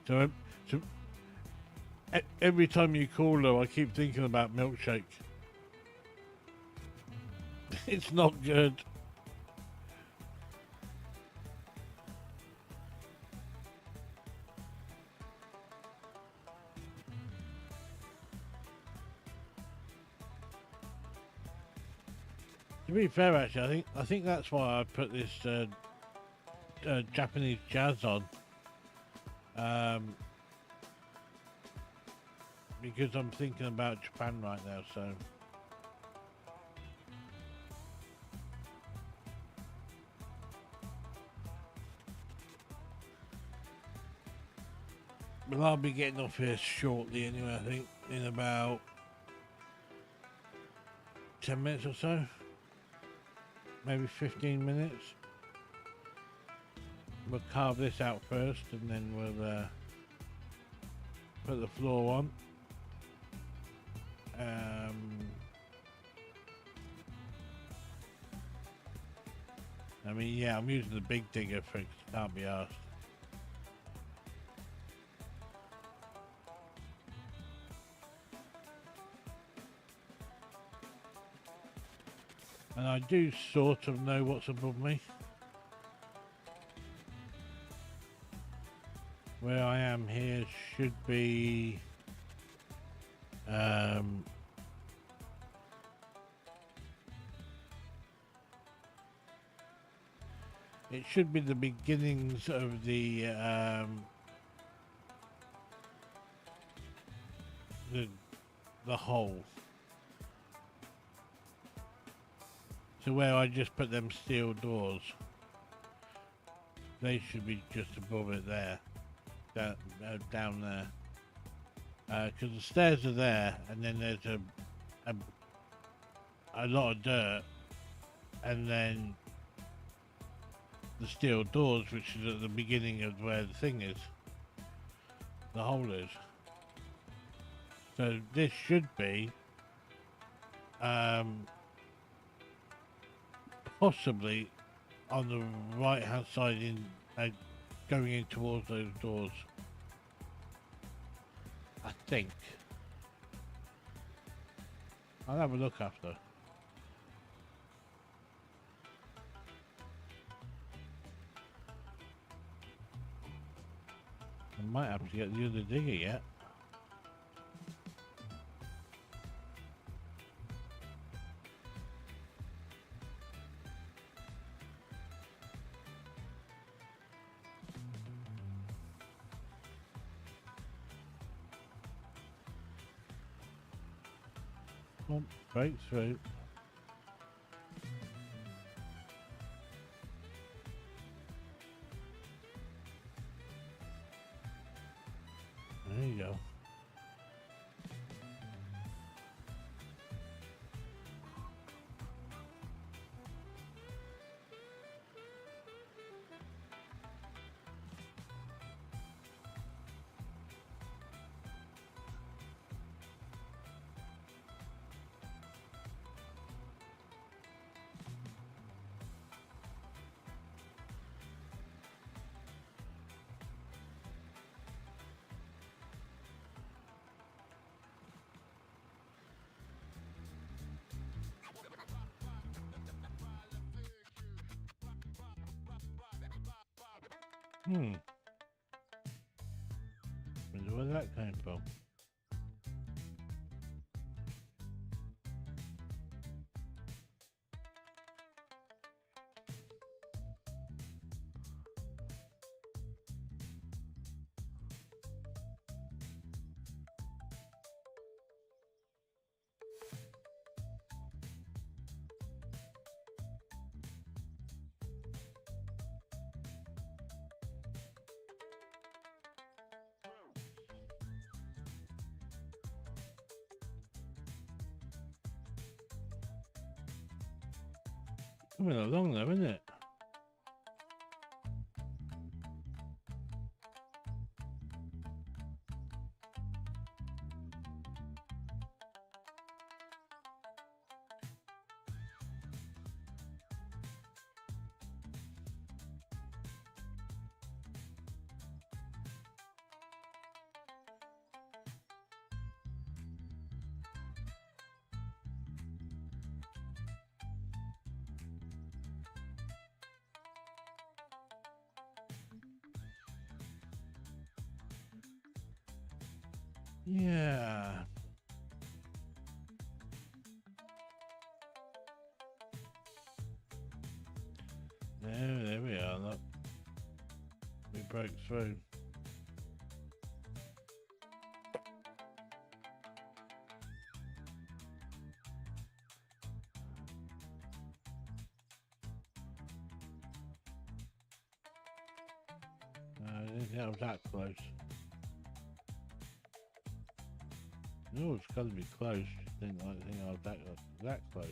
so every time you call her, I keep thinking about milkshake. It's not good. To be fair, actually, I think that's why I put this Japanese jazz on, because I'm thinking about Japan right now. So, well, I'll be getting off here shortly anyway. I think in about 10 minutes or so. Maybe 15 minutes. We'll carve this out first and then we'll put the floor on. I mean, yeah, I'm using the big digger for it, can't be arsed. And I do sort of know what's above me. Where I am here should be It should be the beginnings of the the hole. So where I just put them steel doors, they should be just above it there, down there. Because the stairs are there, and then there's a lot of dirt, and then the steel doors, which is at the beginning of where the thing is, the hole is. So this should be possibly on the right hand side in going in towards those doors. I think. I'll have a look after. I might have to get the other digger yet. Come on, break through. There you go. Wonder where that came from. Coming along though, isn't it? Yeah. There we are, look. We broke through. I didn't think I was that close. No, it's got to be close. Didn't think I was that close.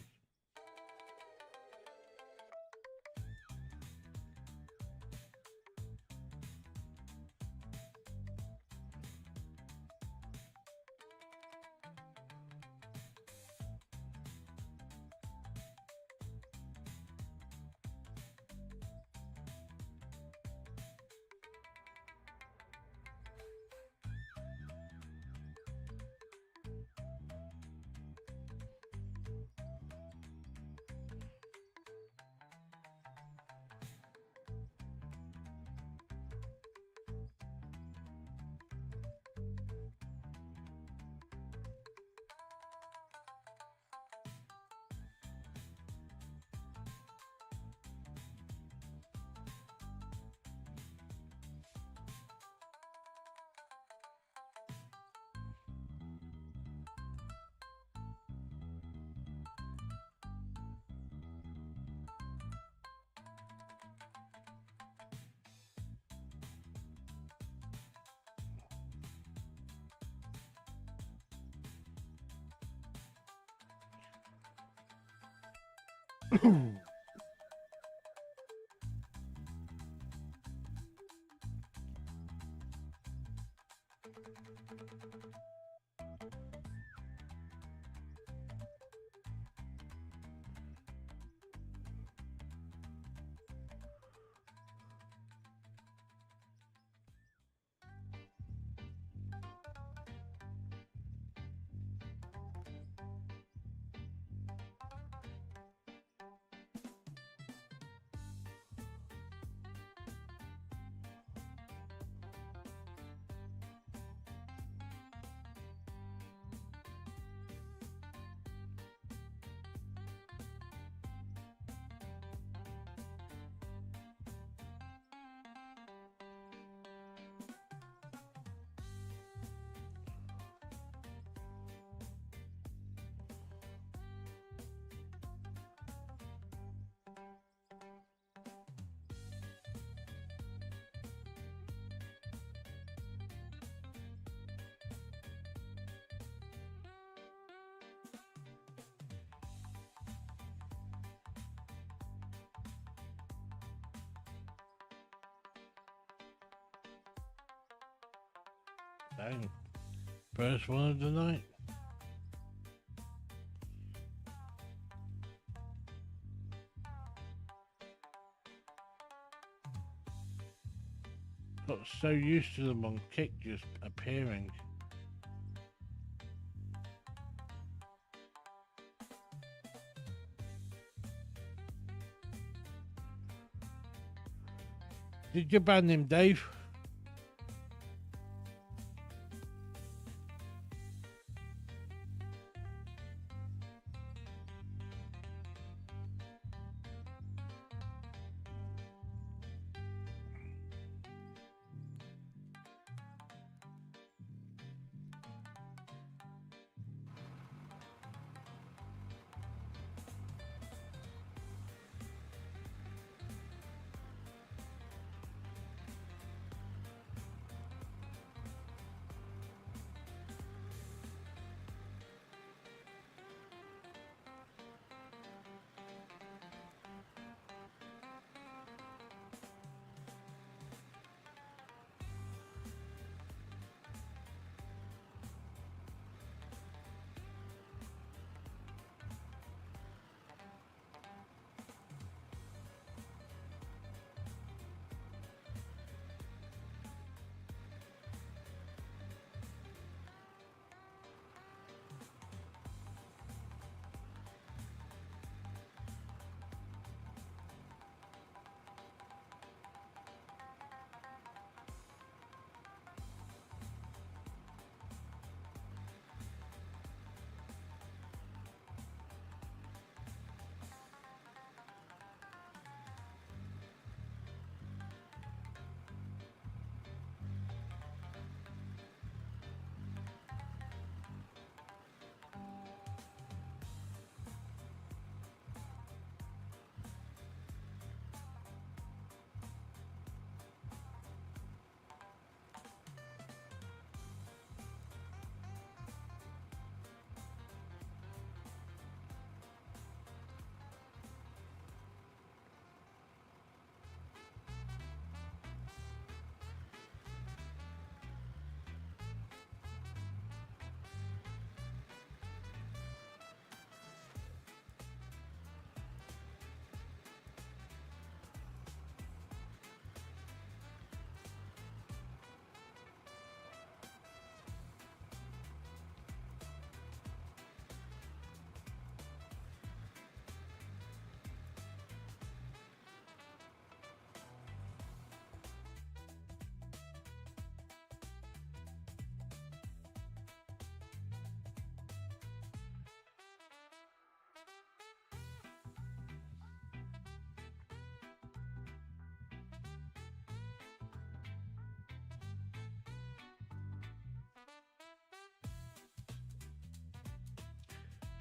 Dang. First one of the night. Got so used to them on Kick just appearing. Did you ban him, Dave?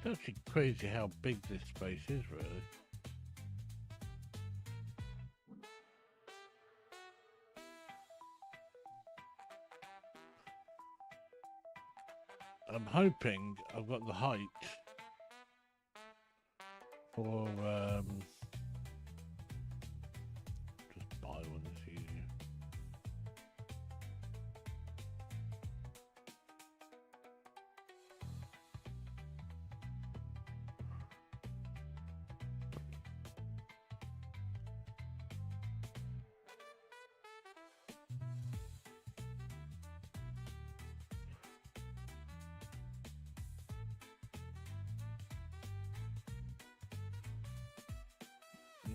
It's actually crazy how big this space is, really. I'm hoping I've got the height for just buy one that's easier.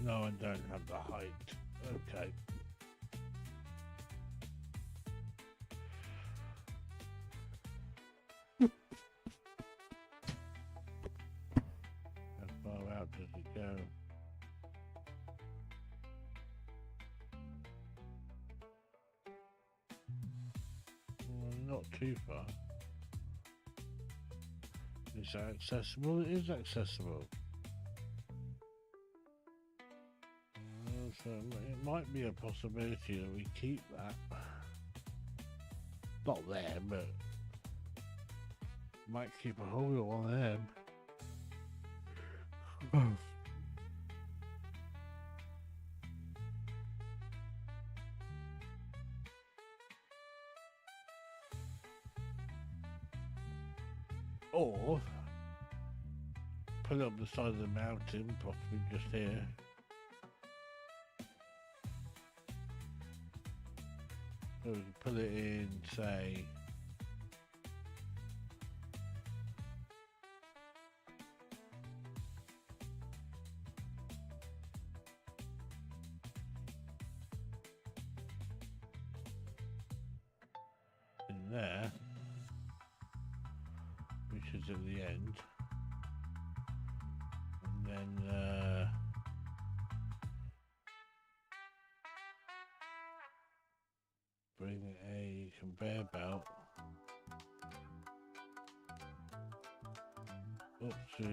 No, I don't have the height. Okay. How far out does it go? Well, not too far. Is that accessible? It is accessible. So it might be a possibility that we keep that. Not there, but might keep a hold of one of them. Or put it up the side of the mountain, possibly just here. So we can put it in, say, in there, which is at the end, and then bring a conveyor belt up to,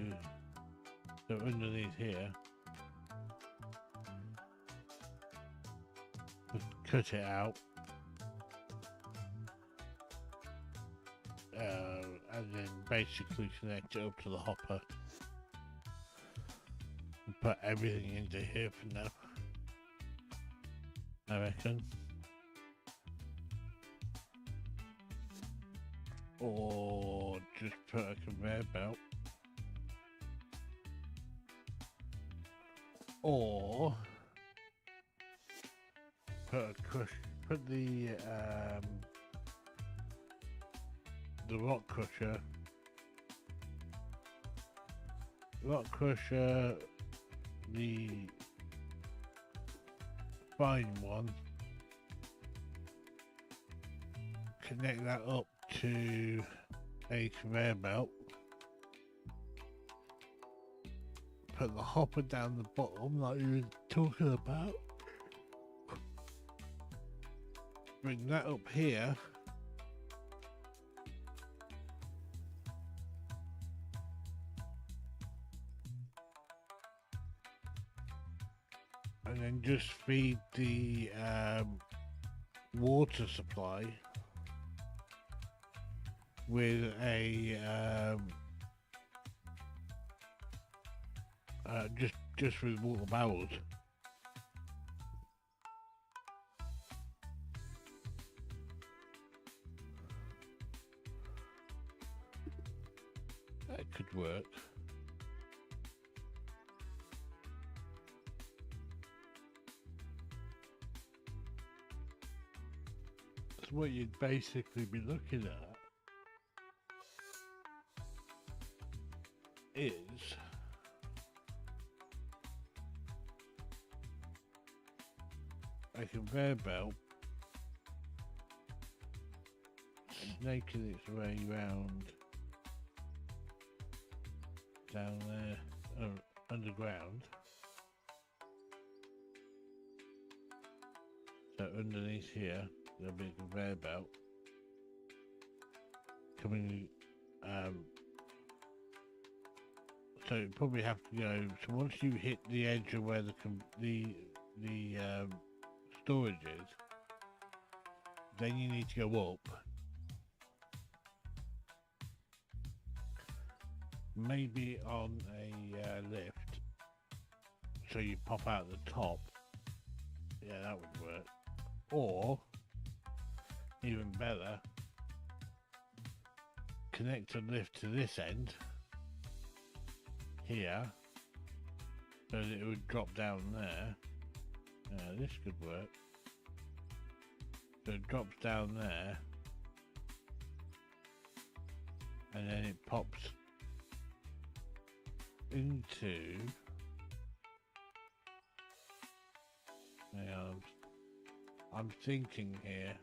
so underneath here, cut it out, and then basically connect it up to the hopper and put everything into here for now, I reckon. Or just put a conveyor belt, or put a put the rock crusher, the fine one, connect that up to a conveyor belt, put the hopper down the bottom like you were talking about, bring that up here, and then just feed the water supply with a just with water barrels. That could work. That's what you'd basically be looking at. Is a conveyor belt snaking its way round down there underground, so underneath here there'll be a conveyor belt coming so you probably have to go, so once you hit the edge of where the storage is, then you need to go up, maybe on a lift, so you pop out the top. Yeah, that would work. Or, even better, connect a lift to this end here, so that it would drop down there. This could work. So it drops down there, and then it pops into. Hang on, I'm thinking here.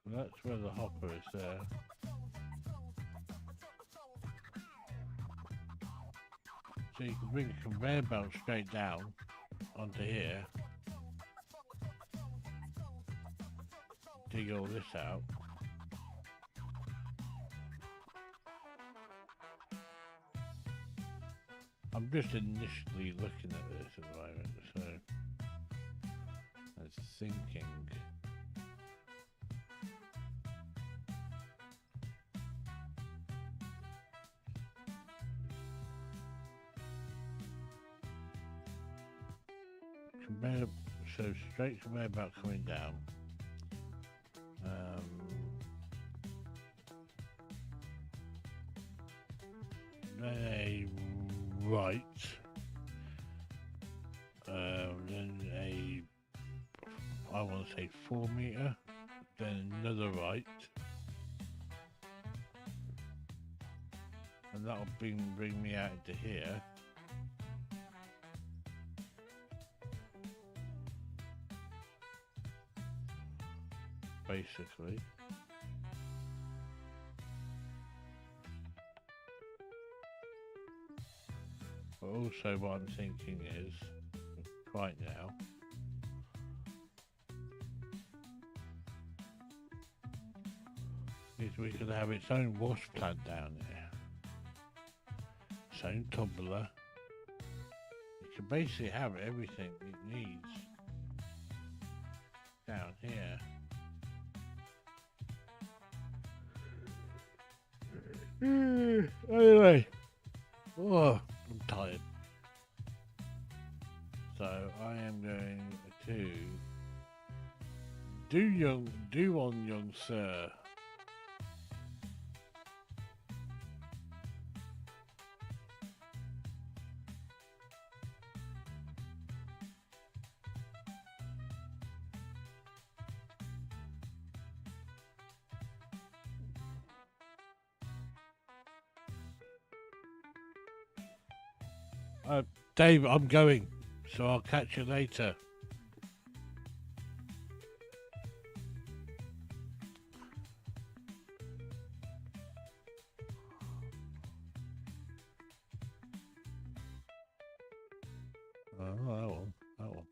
So that's where the hopper is there. So you can bring a conveyor belt straight down onto here. Dig all this out. I'm just initially looking at this at the moment, so I was thinking. Conveyor, so straight conveyor belt coming down. Then a right, then a, I want to say 4 meter, then another right, and that'll bring me out into here. Basically. But also what I'm thinking is, right now, is we could have its own wash plant down there. Its own tumbler. It could basically have everything it needs down here. Anyway, oh, I'm tired. So I am going to do on young sir. Dave, I'm going, so I'll catch you later. Oh, that one.